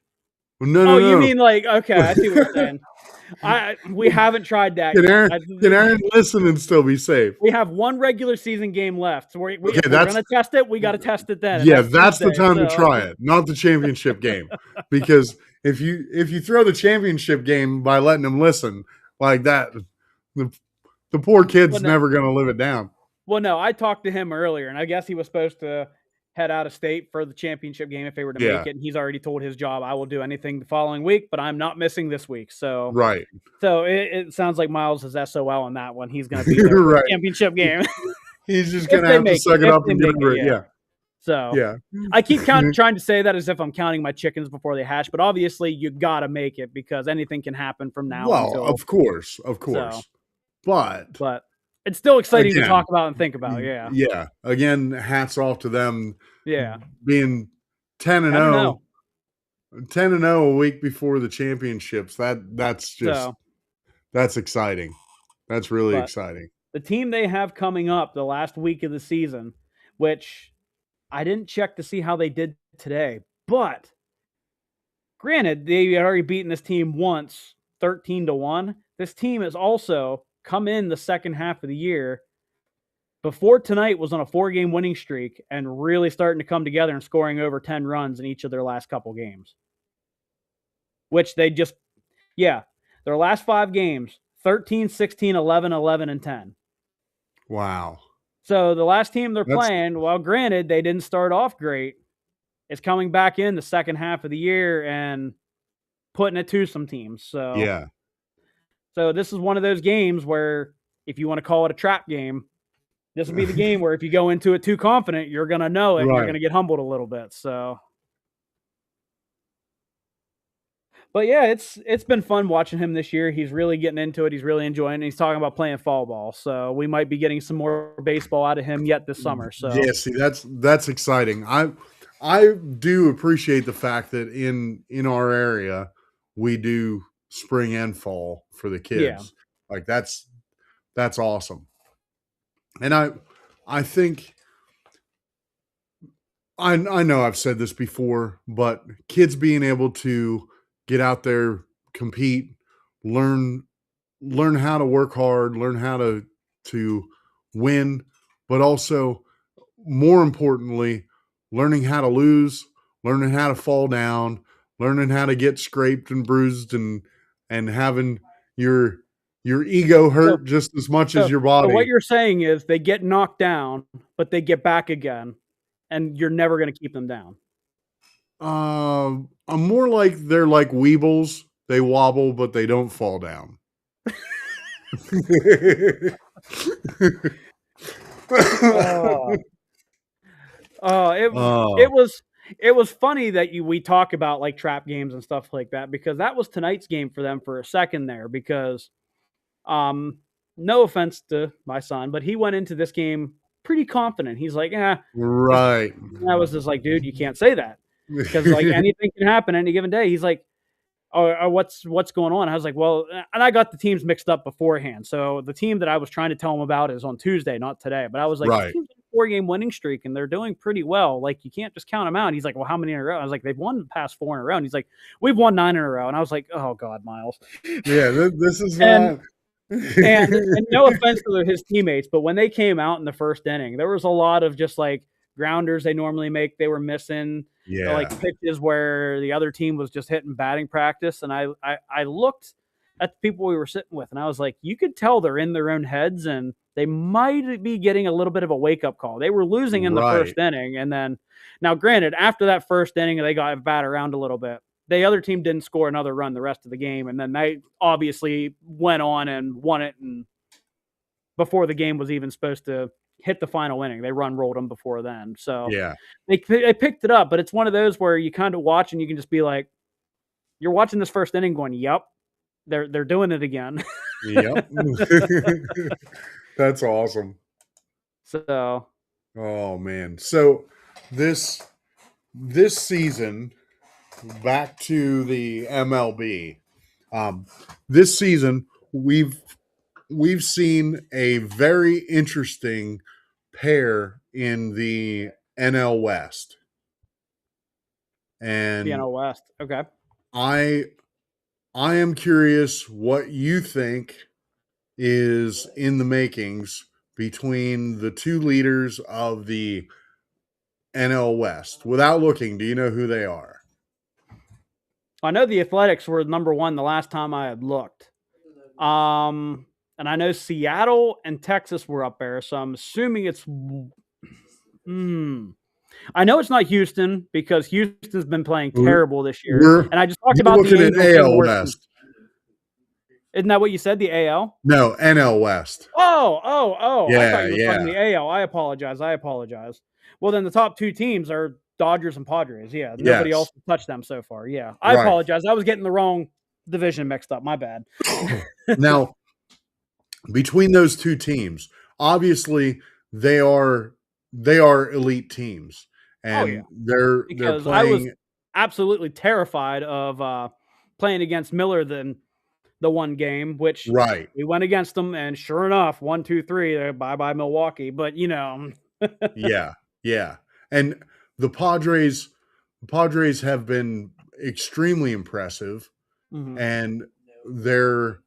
S2: No.
S3: You mean like, okay, I see what you're saying. We haven't tried that.
S2: Can Aaron listen and still be safe?
S3: We have one regular season game left. So we're going to test it. We got to test it then.
S2: Yeah, that's the time to try it, not the championship game. Because if you throw the championship game by letting him listen like that, the poor kid's never going to live it down.
S3: Well, no, I talked to him earlier, and I guess he was supposed to head out of state for the championship game if they were to make it. And he's already told his job, I will do anything the following week, but I'm not missing this week. So
S2: right.
S3: So it sounds like Miles is SOL on that one. He's going to be there for the championship game.
S2: He's just going to have to suck it up and get over it. Yeah.
S3: So yeah, I keep trying to say that as if I'm counting my chickens before they hatch, but obviously you got to make it because anything can happen from now.
S2: Well, of course.
S3: So,
S2: but
S3: it's still exciting to talk about and think about. Yeah.
S2: Yeah. Again, hats off to them.
S3: Yeah.
S2: Being 10-0 a week before the championships. That's exciting. That's really exciting.
S3: The team they have coming up the last week of the season, which I didn't check to see how they did today, but granted, they had already beaten this team once, 13-1. This team has also come in the second half of the year before tonight was on a 4-game winning streak and really starting to come together and scoring over 10 runs in each of their last couple games. Which they just, their last 5 games, 13, 16, 11, 11, and 10.
S2: Wow.
S3: So the last team they're playing, well, granted, they didn't start off great. It's coming back in the second half of the year and putting it to some teams. So
S2: yeah.
S3: So this is one of those games where if you want to call it a trap game, this will be the game where if you go into it too confident, you're going to know it. Right. You're going to get humbled a little bit. So, but yeah, it's been fun watching him this year. He's really getting into it. He's really enjoying it. He's talking about playing fall ball. So we might be getting some more baseball out of him yet this summer. So
S2: yeah, see, that's exciting. I do appreciate the fact that in our area we do spring and fall for the kids. Yeah. Like that's awesome. And I think I know I've said this before, but kids being able to get out there, compete, learn how to work hard, learn how to win, but also more importantly, learning how to lose, learning how to fall down, learning how to get scraped and bruised and having your ego hurt just as much as your body.
S3: So what you're saying is they get knocked down, but they get back again, and you're never going to keep them down.
S2: I'm more like they're like Weebles. They wobble, but they don't fall down.
S3: It was funny that we talk about like trap games and stuff like that because that was tonight's game for them for a second there because no offense to my son, but he went into this game pretty confident. He's like,
S2: right.
S3: I was just like, dude, you can't say that because like anything can happen any given day. He's like, oh, what's going on? I was like, well, and I got the teams mixed up beforehand. So the team that I was trying to tell him about is on Tuesday, not today. But I was like, this team's on a 4-game winning streak and they're doing pretty well. Like you can't just count them out. And he's like, well, how many in a row? I was like, they've won the past 4 in a row. And he's like, we've won 9 in a row. And I was like, oh God, Miles.
S2: Yeah, this is
S3: and no offense to his teammates, but when they came out in the first inning, there was a lot of just like grounders they normally make. They were missing like pitches where the other team was just hitting batting practice. And I looked at the people we were sitting with, and I was like, you could tell they're in their own heads, and they might be getting a little bit of a wake-up call. They were losing in the first inning, and then now granted, after that first inning, they got bat around a little bit. The other team didn't score another run the rest of the game, and then they obviously went on and won it, and before the game was even supposed to hit the final inning, they rolled them before then. So
S2: Yeah.
S3: they picked it up, but it's one of those where you kind of watch and you can just be like, you're watching this first inning going, yep, they're doing it again.
S2: Yep. That's awesome.
S3: So,
S2: oh man. So this season, back to the MLB. This season we've seen a very interesting pair in the NL West. And
S3: the NL West. Okay.
S2: I am curious what you think is in the makings between the two leaders of the NL West. Without looking, do you know who they are?
S3: I know the Athletics were number one the last time I had looked. And I know Seattle and Texas were up there, so I'm assuming it's I know it's not Houston because Houston's been playing terrible this year. And I just talked about the Angels
S2: AL West.
S3: Isn't that what you said? The AL?
S2: No, NL West.
S3: Oh.
S2: Yeah,
S3: I thought you were talking the AL. I apologize. Well, then the top two teams are Dodgers and Padres. Yeah. Nobody else has touched them so far. Yeah. I apologize. I was getting the wrong division mixed up. My bad.
S2: Now, between those two teams, obviously they are elite teams. And they're playing.
S3: I was absolutely terrified of playing against Miller than the one game, which we went against them, and sure enough, 1, 2, 3, bye Milwaukee. But
S2: yeah. And the Padres have been extremely impressive, and they're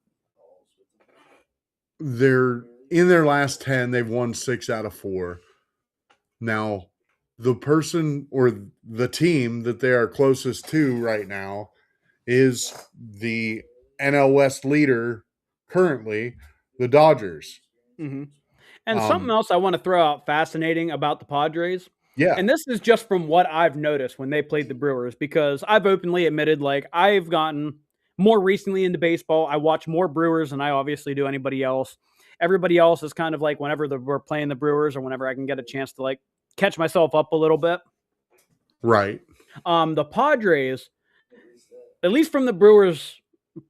S2: in their last 10. They've won 6 out of 4. Now, the person or the team that they are closest to right now is the NL West leader currently, the Dodgers.
S3: And something else I want to throw out fascinating about the Padres.
S2: Yeah.
S3: And this is just from what I've noticed when they played the Brewers, because I've openly admitted, like, I've gotten more recently into baseball. I watch more Brewers than I obviously do anybody else. Everybody else is kind of like whenever we're playing the Brewers or whenever I can get a chance to like catch myself up a little bit.
S2: Right.
S3: The Padres, at least from the Brewers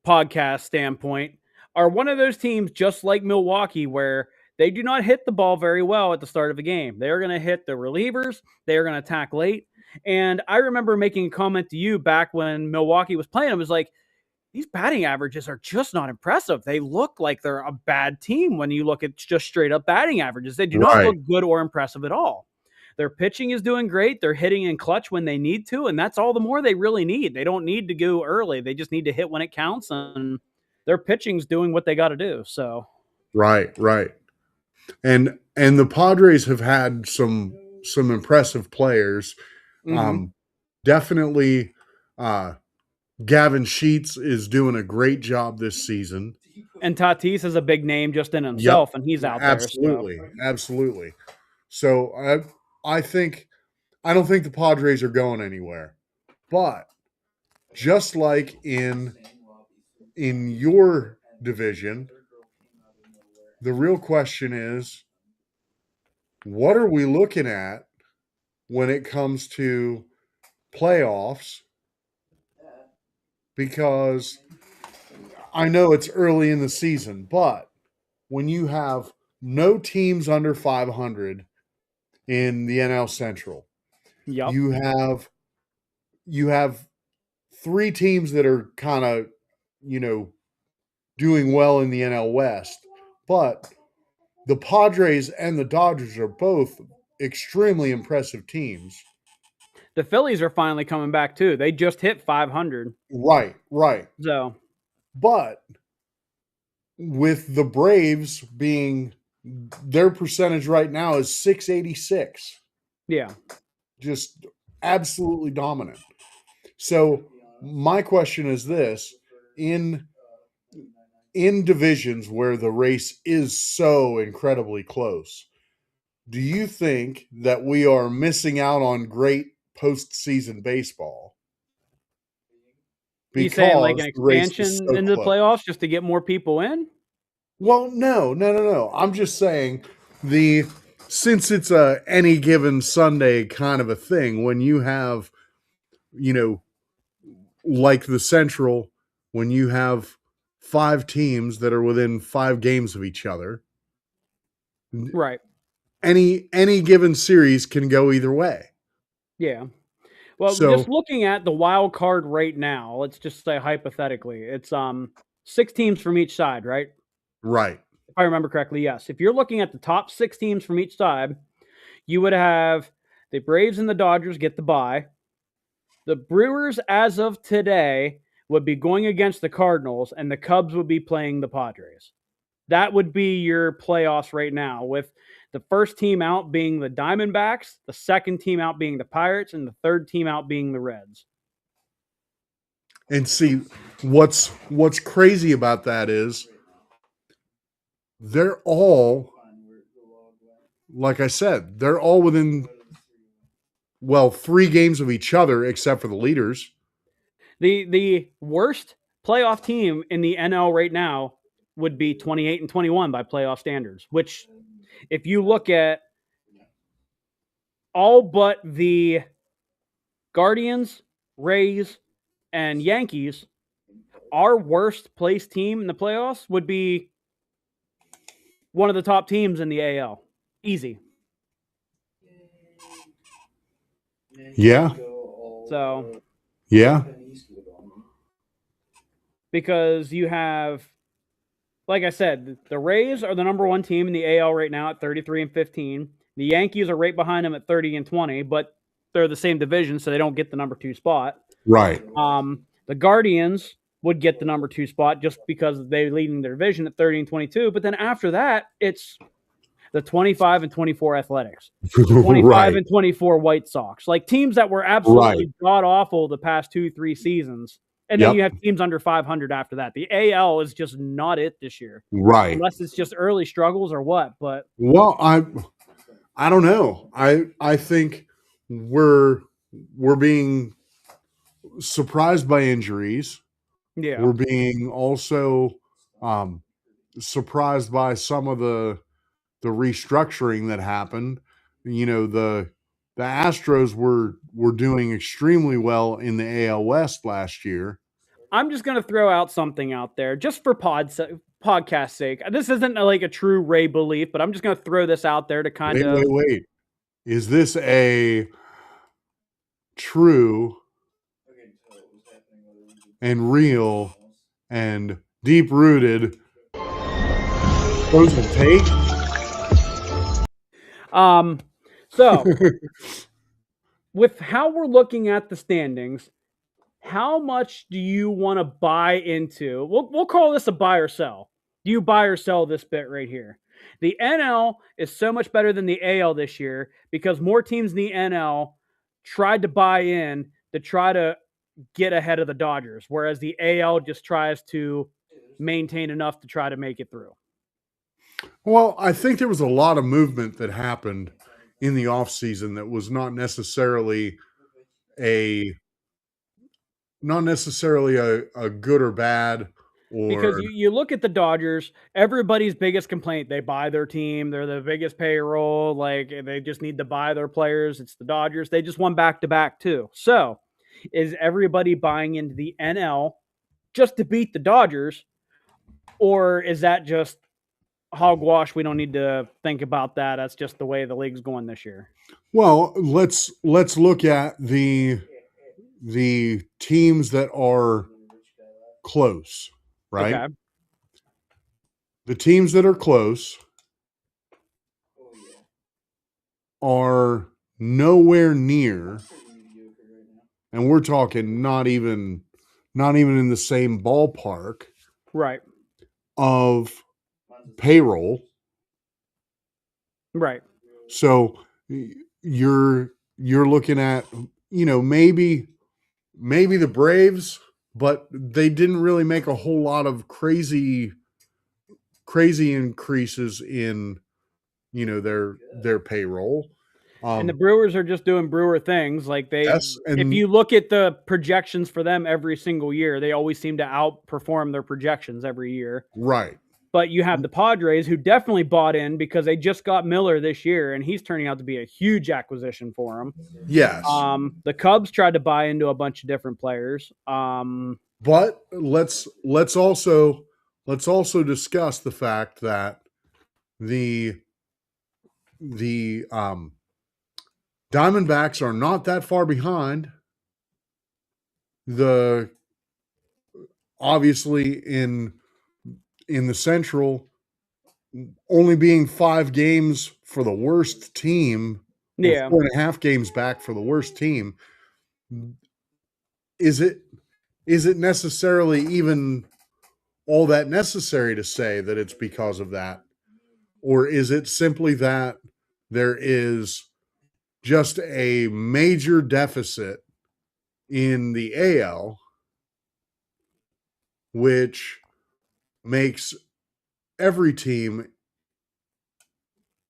S3: podcast standpoint, are one of those teams just like Milwaukee where they do not hit the ball very well at the start of the game. They are going to hit the relievers. They are going to attack late. And I remember making a comment to you back when Milwaukee was playing. I was like, these batting averages are just not impressive. They look like they're a bad team when you look at just straight up batting averages. They do not look good or impressive at all. Their pitching is doing great. They're hitting in clutch when they need to, and that's all the more they really need. They don't need to go early. They just need to hit when it counts, and their pitching's doing what they got to do. So,
S2: right. And the Padres have had some impressive players. Definitely, Gavin Sheets is doing a great job this season.
S3: And Tatis is a big name just in himself, and he's out there.
S2: Absolutely. So I don't think the Padres are going anywhere. But just like in your division, the real question is, what are we looking at when it comes to playoffs? Because I know it's early in the season, but when you have no teams under 500 in the NL Central, you have 3 teams that are kind of, doing well in the NL West, but the Padres and the Dodgers are both extremely impressive teams.
S3: The Phillies are finally coming back too. They just hit 500.
S2: Right.
S3: So,
S2: but with the Braves being, their percentage right now is .686.
S3: Yeah.
S2: Just absolutely dominant. So my question is this, in in divisions where the race is so incredibly close, do you think that we are missing out on great postseason baseball
S3: You saying like
S2: because
S3: an
S2: the race is
S3: expansion
S2: so
S3: into the
S2: close?
S3: playoffs just to get more people in?
S2: Well, no. I'm just saying since it's a any given Sunday kind of a thing, when you have, you know, like the Central, when you have 5 teams that are within 5 games of each other,
S3: Right.
S2: any given series can go either way.
S3: Yeah. Well, just
S2: So,
S3: looking at the wild card right now, let's just say hypothetically, it's 6 teams from each side, right?
S2: right.
S3: If I remember correctly, yes. If you're looking at the top 6 teams from each side, you would have the Braves and the Dodgers get the bye. The Brewers, as of today, would be going against the Cardinals, and the Cubs would be playing the Padres. That would be your playoffs right now, with the first team out being the Diamondbacks, the second team out being the Pirates, and the third team out being the Reds.
S2: And see, what's crazy about that is they're all, like I said, they're all within 3 games of each other except for the leaders.
S3: The worst playoff team in the NL right now would be 28-21 by playoff standards, which if you look at all but the Guardians, Rays, and Yankees, our worst placed team in the playoffs would be one of the top teams in the AL. Easy.
S2: Yeah.
S3: So,
S2: Yeah.
S3: because you have, like I said, the Rays are the number 1 team in the AL right now at 33-15. The Yankees are right behind them at 30-20, but they're the same division, so they don't get the number 2 spot.
S2: Right.
S3: The Guardians would get the number 2 spot just because they're leading their division at 30-22. But then after that, it's the 25-24 Athletics, 25-24 White Sox, like teams that were absolutely god awful the past 2-3 seasons. And then you have teams under 500 after that. The AL is just not it this year,
S2: Right.
S3: unless it's just early struggles or what. But
S2: well, I don't know. I think we're being surprised by injuries.
S3: yeah,
S2: We're being also surprised by some of the restructuring that happened. You know, the Astros were doing extremely well in the AL West last year.
S3: I'm just going to throw out something out there just for podcast sake. This isn't like a true Ray belief, but I'm just going to throw this out there to kind of.
S2: Wait. Is this a true and real and deep rooted frozen take?
S3: So with how we're looking at the standings, how much do you want to buy into? We'll call this a buy or sell. Do you buy or sell this bit right here? The NL is so much better than the AL this year because more teams in the NL tried to buy in to try to get ahead of the Dodgers, whereas the AL just tries to maintain enough to try to make it through.
S2: Well, I think there was a lot of movement that happened in the offseason that was not necessarily a good or bad.
S3: Because you look at the Dodgers, everybody's biggest complaint, they buy their team, they're the biggest payroll, like they just need to buy their players. It's the Dodgers. They just won back-to-back too. So is everybody buying into the NL just to beat the Dodgers? Or is that just hogwash? We don't need to think about that. That's just the way the league's going this year.
S2: Well, let's look at the teams that are close, right?
S3: Okay.
S2: The teams that are close are nowhere near, and we're talking not even in the same ballpark,
S3: right,
S2: of payroll.
S3: Right.
S2: So you're looking at, maybe the Braves, but they didn't really make a whole lot of crazy crazy increases in, their payroll.
S3: And the Brewers are just doing Brewer things. Like
S2: Yes,
S3: if
S2: and
S3: you look at the projections for them every single year, they always seem to outperform their projections every year.
S2: right.
S3: But you have the Padres, who definitely bought in because they just got Miller this year, and he's turning out to be a huge acquisition for them.
S2: Yes.
S3: The Cubs tried to buy into a bunch of different players.
S2: But let's also discuss the fact that the Diamondbacks are not that far behind. The obviously in the Central, only being 5 games for the worst team, or
S3: Yeah.
S2: 4.5 games back for the worst team. Is it necessarily even all that necessary to say that it's because of that? Or is it simply that there is just a major deficit in the AL, which makes every team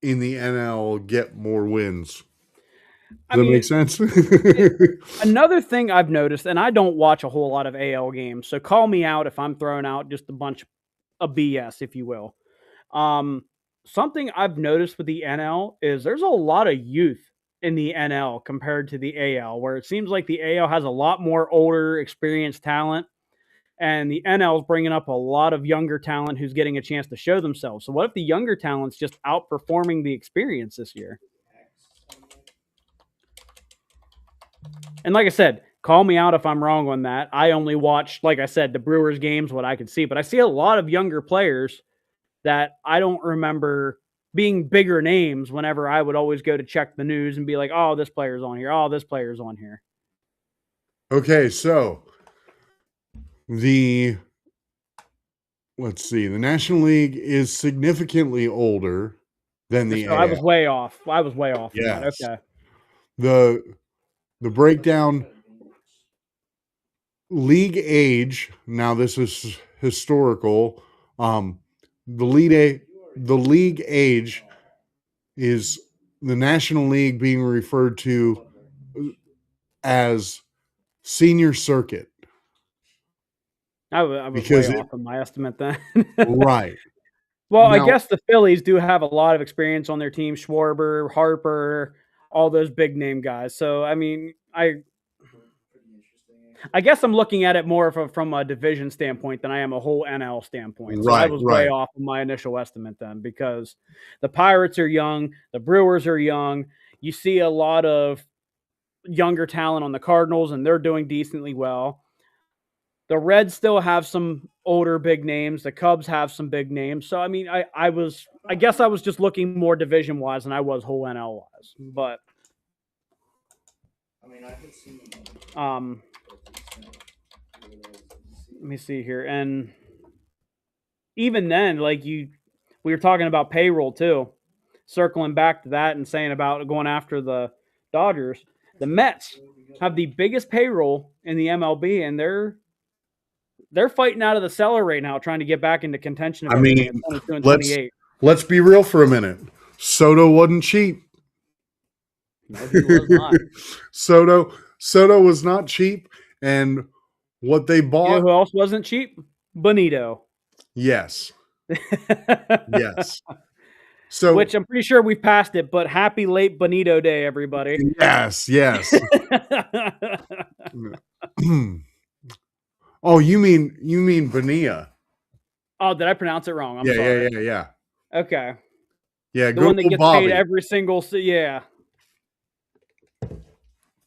S2: in the NL get more wins? Does that make sense?
S3: Another thing I've noticed, and I don't watch a whole lot of AL games, so call me out if I'm throwing out just a bunch of BS, if you will. Something I've noticed with the NL is there's a lot of youth in the NL compared to the AL, where it seems like the AL has a lot more older, experienced talent, and the NL is bringing up a lot of younger talent who's getting a chance to show themselves. So what if the younger talent's just outperforming the experience this year? And like I said, call me out if I'm wrong on that. I only watch, like I said, the Brewers games, what I could see, but I see a lot of younger players that I don't remember being bigger names whenever I would always go to check the news and be like, oh, this player's on here. Oh, this player's on here.
S2: Okay, so let's see, the National League is significantly older than the AL.
S3: I was way off.
S2: Yes.
S3: Okay.
S2: The breakdown league age, now this is historical. The league age is the National League being referred to as senior circuit.
S3: I was way off in my estimate then.
S2: Right.
S3: Well, now, I guess the Phillies do have a lot of experience on their team. Schwarber, Harper, all those big name guys. So, I mean, I guess I'm looking at it more from a division standpoint than I am a whole NL standpoint. So I was way off of my initial estimate then, because the Pirates are young, the Brewers are young. You see a lot of younger talent on the Cardinals, and they're doing decently well. The Reds still have some older big names. The Cubs have some big names. So, I mean, I guess I was just looking more division-wise than I was whole NL-wise. But, let me see here. And even then, we were talking about payroll too. Circling back to that and saying about going after the Dodgers. The Mets have the biggest payroll in the MLB, and they're fighting out of the cellar right now, trying to get back into contention. Of 22 and 28.
S2: Let's be real for a minute. Soto wasn't cheap.
S3: No, he was not.
S2: Soto was not cheap, and what they bought.
S3: You know who else wasn't cheap? Bonito.
S2: Yes. Yes. So,
S3: which I'm pretty sure we've passed it, but happy late Bonito Day, everybody.
S2: Yes. Oh, you mean Bonilla?
S3: Oh, did I pronounce it wrong? I'm sorry.
S2: Yeah.
S3: Okay.
S2: Yeah,
S3: the one that gets paid every single. Yeah.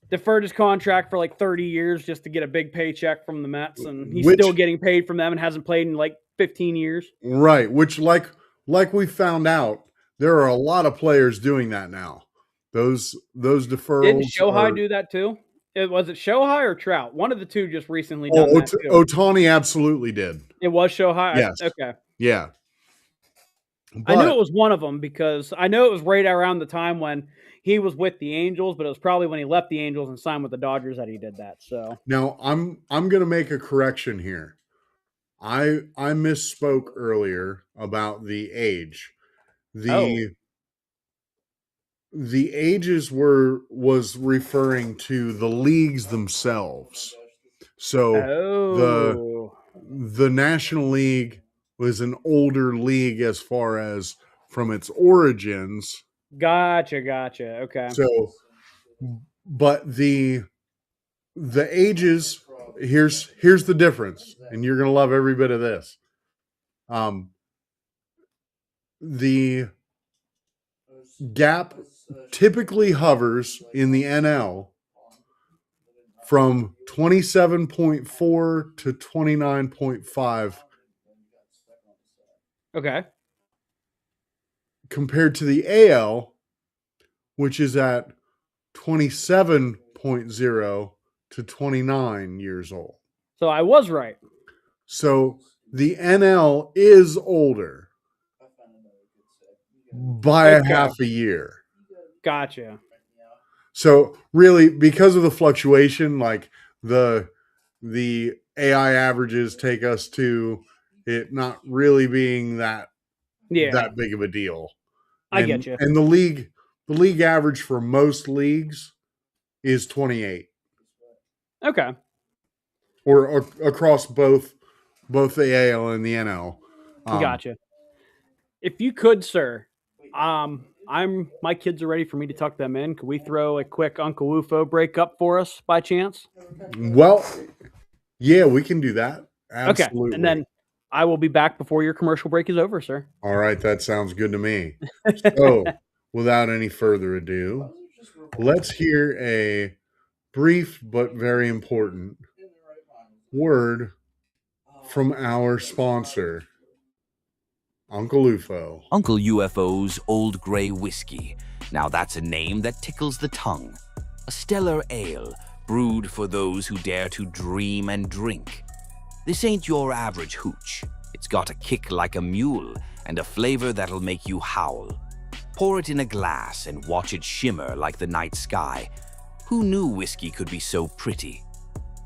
S3: Deferred his contract for like 30 years just to get a big paycheck from the Mets, and he's still getting paid from them and hasn't played in like 15 years.
S2: Right, which like we found out, there are a lot of players doing that now. Those deferrals.
S3: Didn't Shohei do that too? Was it Shohei or Trout? One of the two just recently done that too.
S2: Ohtani absolutely did.
S3: It was Shohei?
S2: Yes.
S3: Okay.
S2: Yeah.
S3: I knew it was one of them because I know it was right around the time when he was with the Angels, but it was probably when he left the Angels and signed with the Dodgers that he did that. So
S2: now I'm going to make a correction here. I misspoke earlier about the age.
S3: Oh.
S2: The ages was referring to the leagues themselves. So
S3: Oh.
S2: the National League was an older league as far as from its origins.
S3: Gotcha. Okay.
S2: So, but the ages, here's the difference, and you're gonna love every bit of this. The gap typically hovers in the NL from 27.4 to 29.5
S3: Okay.
S2: compared to the AL, which is at 27.0 to 29 years old.
S3: So I was right.
S2: So the NL is older by a half a year.
S3: Gotcha.
S2: So really, because of the fluctuation, like the AI averages take us to it not really being that big of a deal.
S3: I get you.
S2: And the league average for most leagues is 28.
S3: Okay.
S2: Or across both the AL and the NL.
S3: Gotcha. If you could, sir, my kids are ready for me to tuck them in. Could we throw a quick Uncle UFO break up for us by chance?
S2: Well, yeah, we can do that. Absolutely.
S3: Okay. And then I will be back before your commercial break is over, sir.
S2: All right, that sounds good to me. So, without any further ado, let's hear a brief but very important word from our sponsor, Uncle UFO.
S1: Uncle UFO's Old Grey Whiskey. Now that's a name that tickles the tongue. A stellar ale, brewed for those who dare to dream and drink. This ain't your average hooch. It's got a kick like a mule and a flavor that'll make you howl. Pour it in a glass and watch it shimmer like the night sky. Who knew whiskey could be so pretty?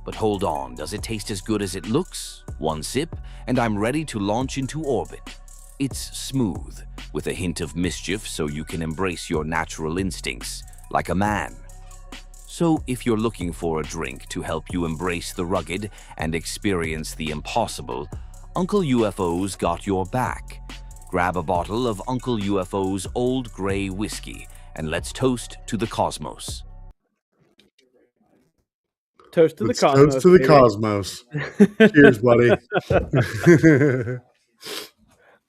S1: But hold on, does it taste as good as it looks? One sip, and I'm ready to launch into orbit. It's smooth, with a hint of mischief so you can embrace your natural instincts, like a man. So if you're looking for a drink to help you embrace the rugged and experience the impossible, Uncle UFO's got your back. Grab a bottle of Uncle UFO's Old Grey Whiskey, and let's toast to the cosmos.
S3: Toast to the cosmos.
S2: Toast to the cosmos. Cheers, buddy.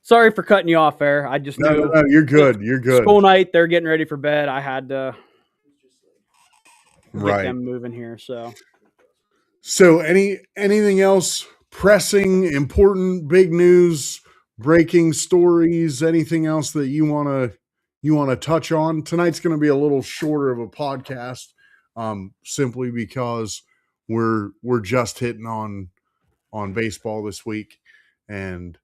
S3: Sorry for cutting you off there. I just knew.
S2: No, you're good. You're good.
S3: School night, they're getting ready for bed. I had to get
S2: right.
S3: them moving here.
S2: So anything else pressing, important, big news, breaking stories, anything else that you want to touch on? Tonight's going to be a little shorter of a podcast, simply because we're just hitting on baseball this week, and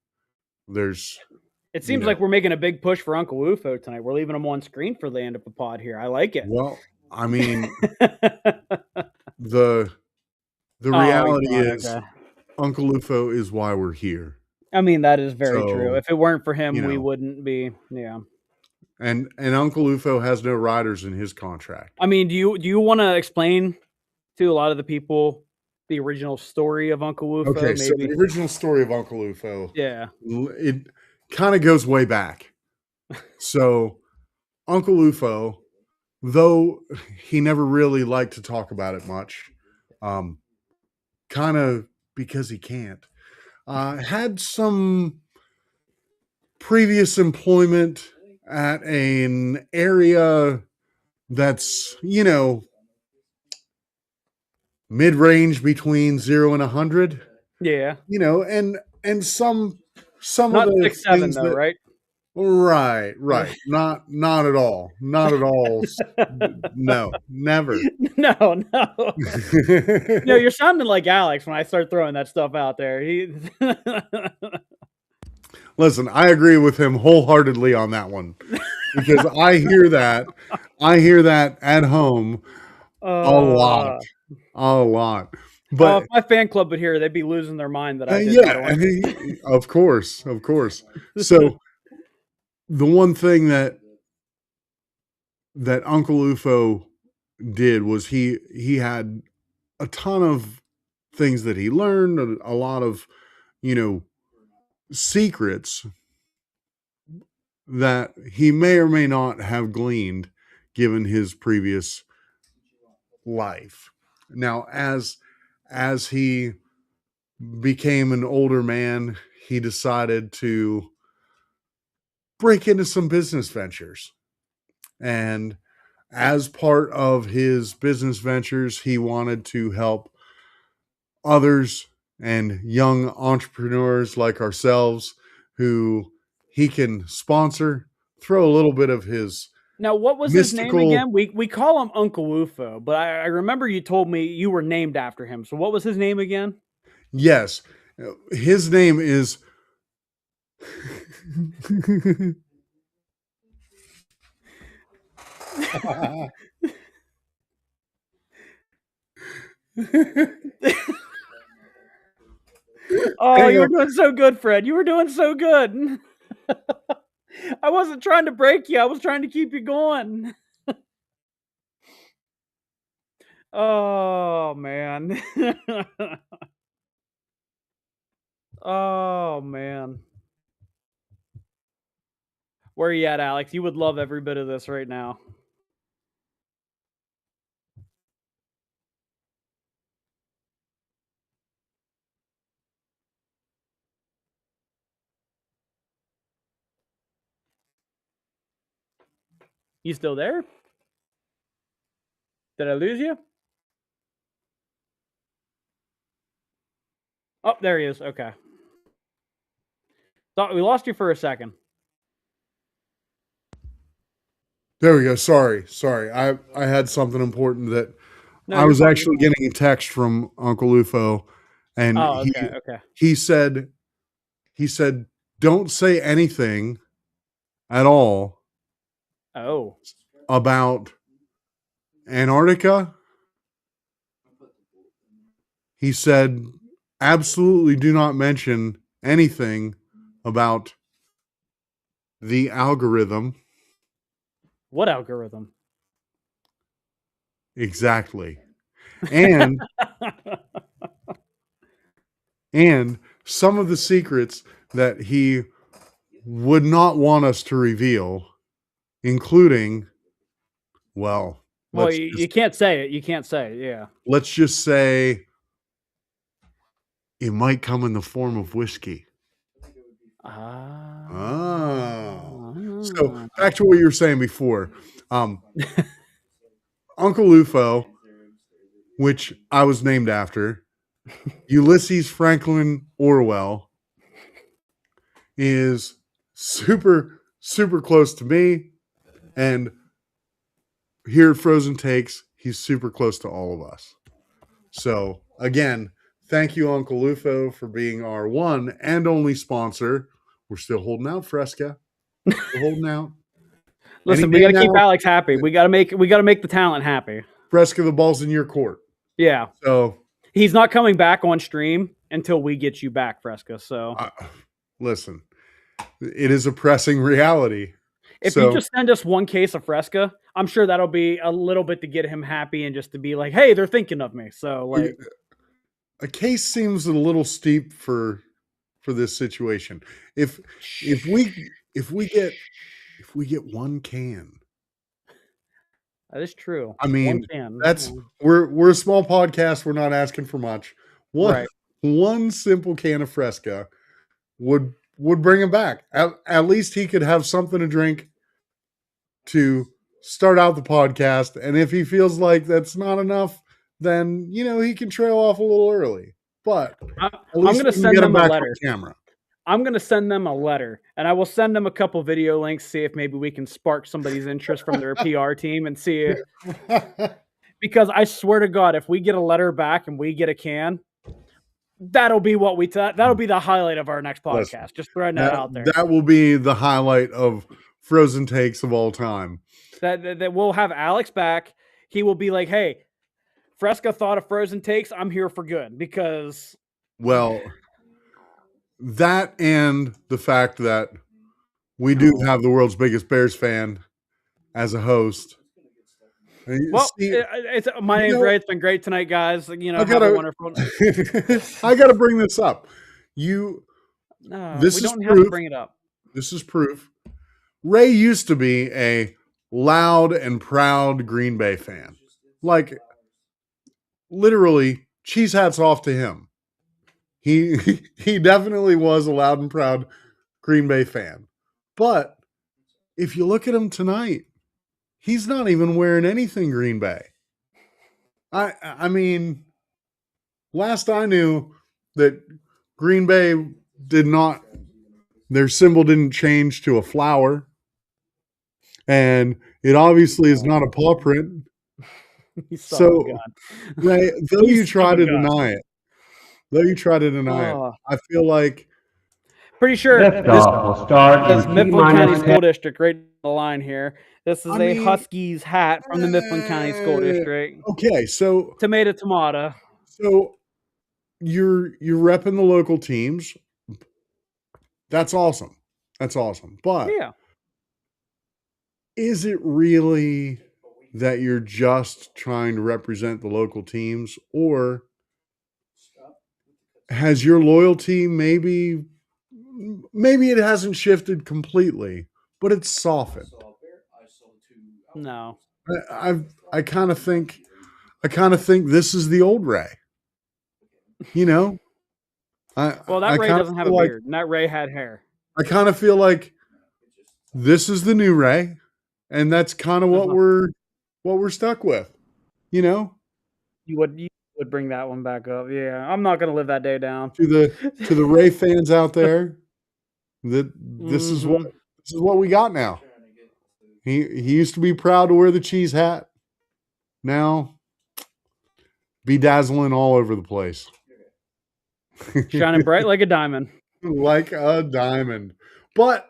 S3: it seems like we're making a big push for Uncle UFO tonight. We're leaving him on screen for the end of the pod here. I like it.
S2: Well, I mean, the reality is Uncle UFO is why we're here.
S3: I mean, that is very true. If it weren't for him, we wouldn't be. Yeah.
S2: And Uncle UFO has no riders in his contract.
S3: I mean, do you want to explain to a lot of the people the original story of Uncle UFO?
S2: Okay, so the original story of Uncle UFO, it kind of goes way back. So Uncle UFO, though he never really liked to talk about it much, kind of because he can't, had some previous employment at an area that's, mid-range between 0 and 100.
S3: Yeah.
S2: And some
S3: not
S2: of the
S3: 6-7 though, right?
S2: Right. Not at all. Not at all. No, never.
S3: No. You're sounding like Alex when I start throwing that stuff out there.
S2: Listen, I agree with him wholeheartedly on that one, because I hear that at home a lot. But
S3: if my fan club would hear, they'd be losing their mind that I did that
S2: yeah,
S3: one.
S2: of course. So the one thing that Uncle Ufo did was he had a ton of things that he learned, a lot of, secrets that he may or may not have gleaned given his previous life. Now, as he became an older man, he decided to break into some business ventures. And as part of his business ventures, he wanted to help others and young entrepreneurs like ourselves who he can sponsor, throw a little bit of his
S3: Now, what was his name
S2: mystical.
S3: again? We call him Uncle Ufo, but I remember you told me you were named after him. So what was his name again?
S2: Yes, his name is.
S3: Oh, you were doing so good, Fred. You were doing so good. I wasn't trying to break you. I was trying to keep you going. Oh, man. Oh, man. Where are you at, Alex? You would love every bit of this right now. You still there? Did I lose you? Oh, there he is. Okay. Thought we lost you for a second.
S2: There we go. Sorry. I had something important that
S3: No,
S2: I
S3: you're
S2: was
S3: fine.
S2: actually getting a text from Uncle Ufo, and
S3: Oh, okay.
S2: he said, don't say anything at all
S3: Oh,
S2: about Antarctica. He said, absolutely do not mention anything about the algorithm.
S3: what algorithm?
S2: Exactly. And and some of the secrets that he would not want us to reveal, including, well,
S3: Well, you can't say it. You can't say it. Yeah.
S2: let's just say it might come in the form of whiskey. So back to what you were saying before. Uncle Ufo, which I was named after, Ulysses Franklin Orwell, is super, super close to me. And here at Frozen Takes, he's super close to all of us. So, again, thank you, Uncle Ufo, for being our one and only sponsor. We're still holding out, Fresca. We're holding out.
S3: Listen, we got to keep Alex happy. We got to make the talent happy.
S2: Fresca, the ball's in your court.
S3: Yeah.
S2: So
S3: he's not coming back on stream until we get you back, Fresca. So
S2: listen, it is a pressing reality.
S3: If you just send us one case of Fresca, I'm sure that'll be a little bit to get him happy and just to be like, hey, they're thinking of me. So like,
S2: a case seems a little steep for this situation. If we get one can.
S3: That is true.
S2: I mean, we're a small podcast. We're not asking for much. One simple can of Fresca would bring him back. At least he could have something to drink to start out the podcast. And if he feels like that's not enough, then he can trail off a little early. But
S3: I'm going to send them a letter.
S2: Camera.
S3: I'm going to send them a letter, and I will send them a couple video links, see if maybe we can spark somebody's interest from their PR team and see if, because I swear to God, if we get a letter back and we get a can, that'll be what that'll be the highlight of our next podcast. Listen, just throwing that out there.
S2: That will be the highlight of Frozen Takes of all time.
S3: That we'll have Alex back. He will be like, hey, Fresca thought of frozen takes, I'm here for good because
S2: Well, that and the fact that we do have the world's biggest Bears fan as a host.
S3: well,
S2: See,
S3: my name's
S2: know,
S3: Ray. It's been great tonight, guys. You know,
S2: I
S3: have a wonderful.
S2: I gotta bring this up.
S3: We
S2: This
S3: don't
S2: is
S3: have to
S2: proof.
S3: bring it up.
S2: This is proof. Ray used to be a loud and proud Green Bay fan. Like, literally, cheese hats off to him. He definitely was a loud and proud Green Bay fan. But if you look at him tonight, he's not even wearing anything Green Bay. I mean, last I knew that Green Bay did not, their symbol didn't change to a flower. And it obviously is not a paw print. So, Ray, though you try to deny it, I feel like
S3: pretty sure
S4: Liftoff will start in
S3: Mifflin County
S4: T-minus
S3: School District right on the line here. This is a Huskies hat from the Mifflin County School District.
S2: Okay, so
S3: tomato.
S2: So you're repping the local teams. That's awesome. But
S3: Yeah,
S2: is it really that you're just trying to represent the local teams, or has your loyalty maybe it hasn't shifted completely, but it's softened?
S3: no.
S2: I kind of think this is the old Ray. You know?
S3: That Ray doesn't have a beard, and that Ray had hair.
S2: I kind of feel like this is the new Ray, and that's kind of what we're stuck with. You know?
S3: You would bring that one back up. Yeah, I'm not going to live that day down.
S2: To the Ray fans out there, that this is what we got now. He used to be proud to wear the cheese hat. Now, bedazzling all over the place.
S3: Shining bright like a diamond.
S2: Like a diamond. But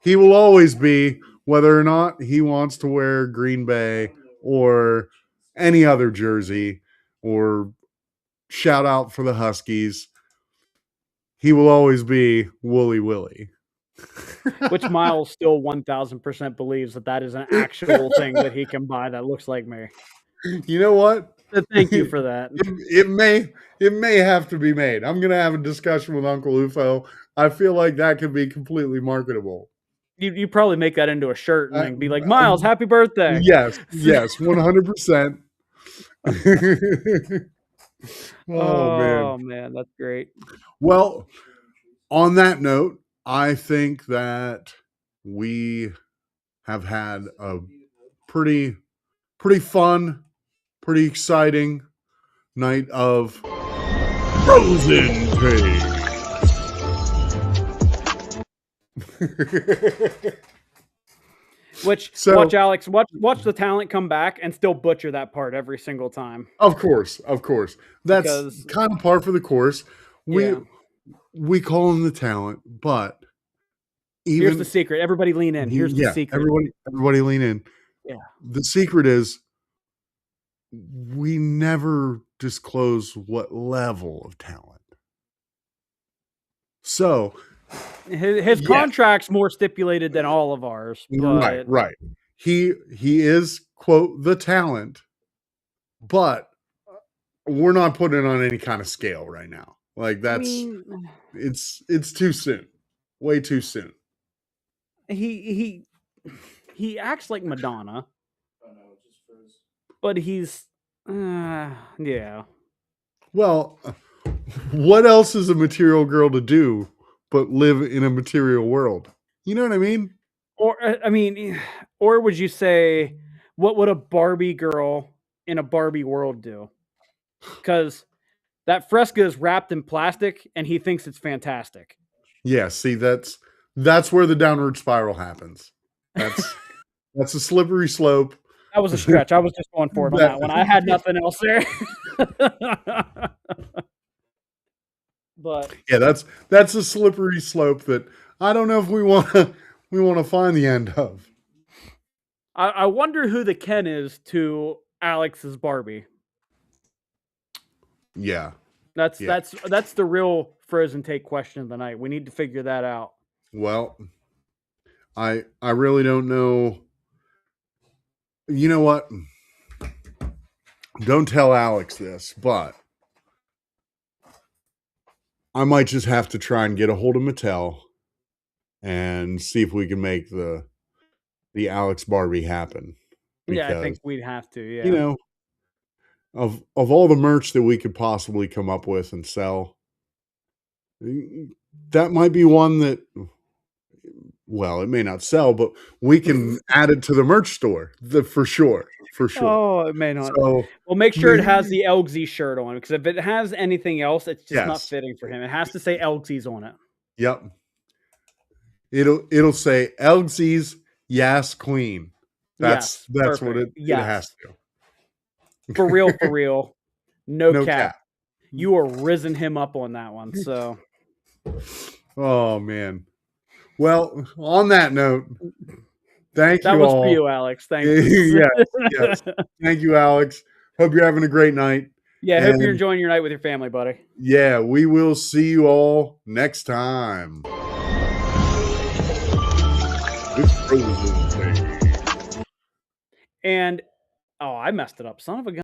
S2: he will always be, whether or not he wants to wear Green Bay or any other jersey or shout out for the Huskies, he will always be Wooly Willie.
S3: Which Miles still 1,000% believes that is an actual thing that he can buy that looks like me.
S2: You know what?
S3: So thank you for that.
S2: It may have to be made. I'm going to have a discussion with Uncle Ufo. I feel like that could be completely marketable.
S3: You probably make that into a shirt and then be like, Miles, happy birthday.
S2: Yes, 100%.
S3: Oh, man, that's great.
S2: Well, on that note, I think that we have had a pretty fun, pretty exciting night of Frozen Take.
S3: Watch Alex, watch the talent come back and still butcher that part every single time.
S2: Of course. That's kind of par for the course. We call him the talent, but
S3: here's the secret. Everybody lean in. Here's the secret.
S2: Everybody lean in.
S3: Yeah.
S2: The secret is we never disclose what level of talent. So
S3: his contract's more stipulated than all of ours. But...
S2: Right. He is, quote, the talent, but we're not putting it on any kind of scale right now. Like it's too soon. Way too soon.
S3: He acts like Madonna. But he's yeah.
S2: Well, what else is a material girl to do but live in a material world? You know what I mean?
S3: Or would you say, what would a Barbie girl in a Barbie world do? Because that Fresca is wrapped in plastic, and he thinks it's fantastic.
S2: Yeah, see, that's where the downward spiral happens. That's a slippery slope.
S3: That was a stretch. I was just going for it on that one. I had nothing else there. But
S2: yeah, that's a slippery slope that I don't know if we want to find the end of.
S3: I wonder who the Ken is to Alex's Barbie.
S2: Yeah.
S3: That's
S2: Yeah.
S3: that's the real frozen take question of the night. We need to figure that out.
S2: Well, I really don't know. You know what? Don't tell Alex this, but I might just have to try and get a hold of Mattel and see if we can make the Alex Barbie happen.
S3: Yeah, I think
S2: Because,
S3: we'd have to. Yeah.
S2: you know, of all the merch that we could possibly come up with and sell, that might be one that, well, it may not sell, but we can add it to the merch store for sure. For sure.
S3: Oh, it may not.
S2: So,
S3: Well, make sure it has the Elgsy shirt on, because if it has anything else, it's just not
S2: yes.
S3: fitting for him. It has to say Elgsy's on it.
S2: Yep. It'll say Elgsy's Yas Queen. That's what
S3: perfect.
S2: it has to.
S3: For real. No,
S2: No
S3: cap.
S2: cap.
S3: You are risen him up on that one. So,
S2: Oh man. Well, on that note, thank
S3: that
S2: you
S3: was
S2: all.
S3: for you, Alex. Thank you.
S2: Yes. Thank you, Alex. Hope you're having a great night.
S3: Yeah, hope you're
S2: And-
S3: enjoying your night with your family, buddy.
S2: Yeah, we will see you all next time. It's frozen.
S3: And I messed it up. Son of a gun.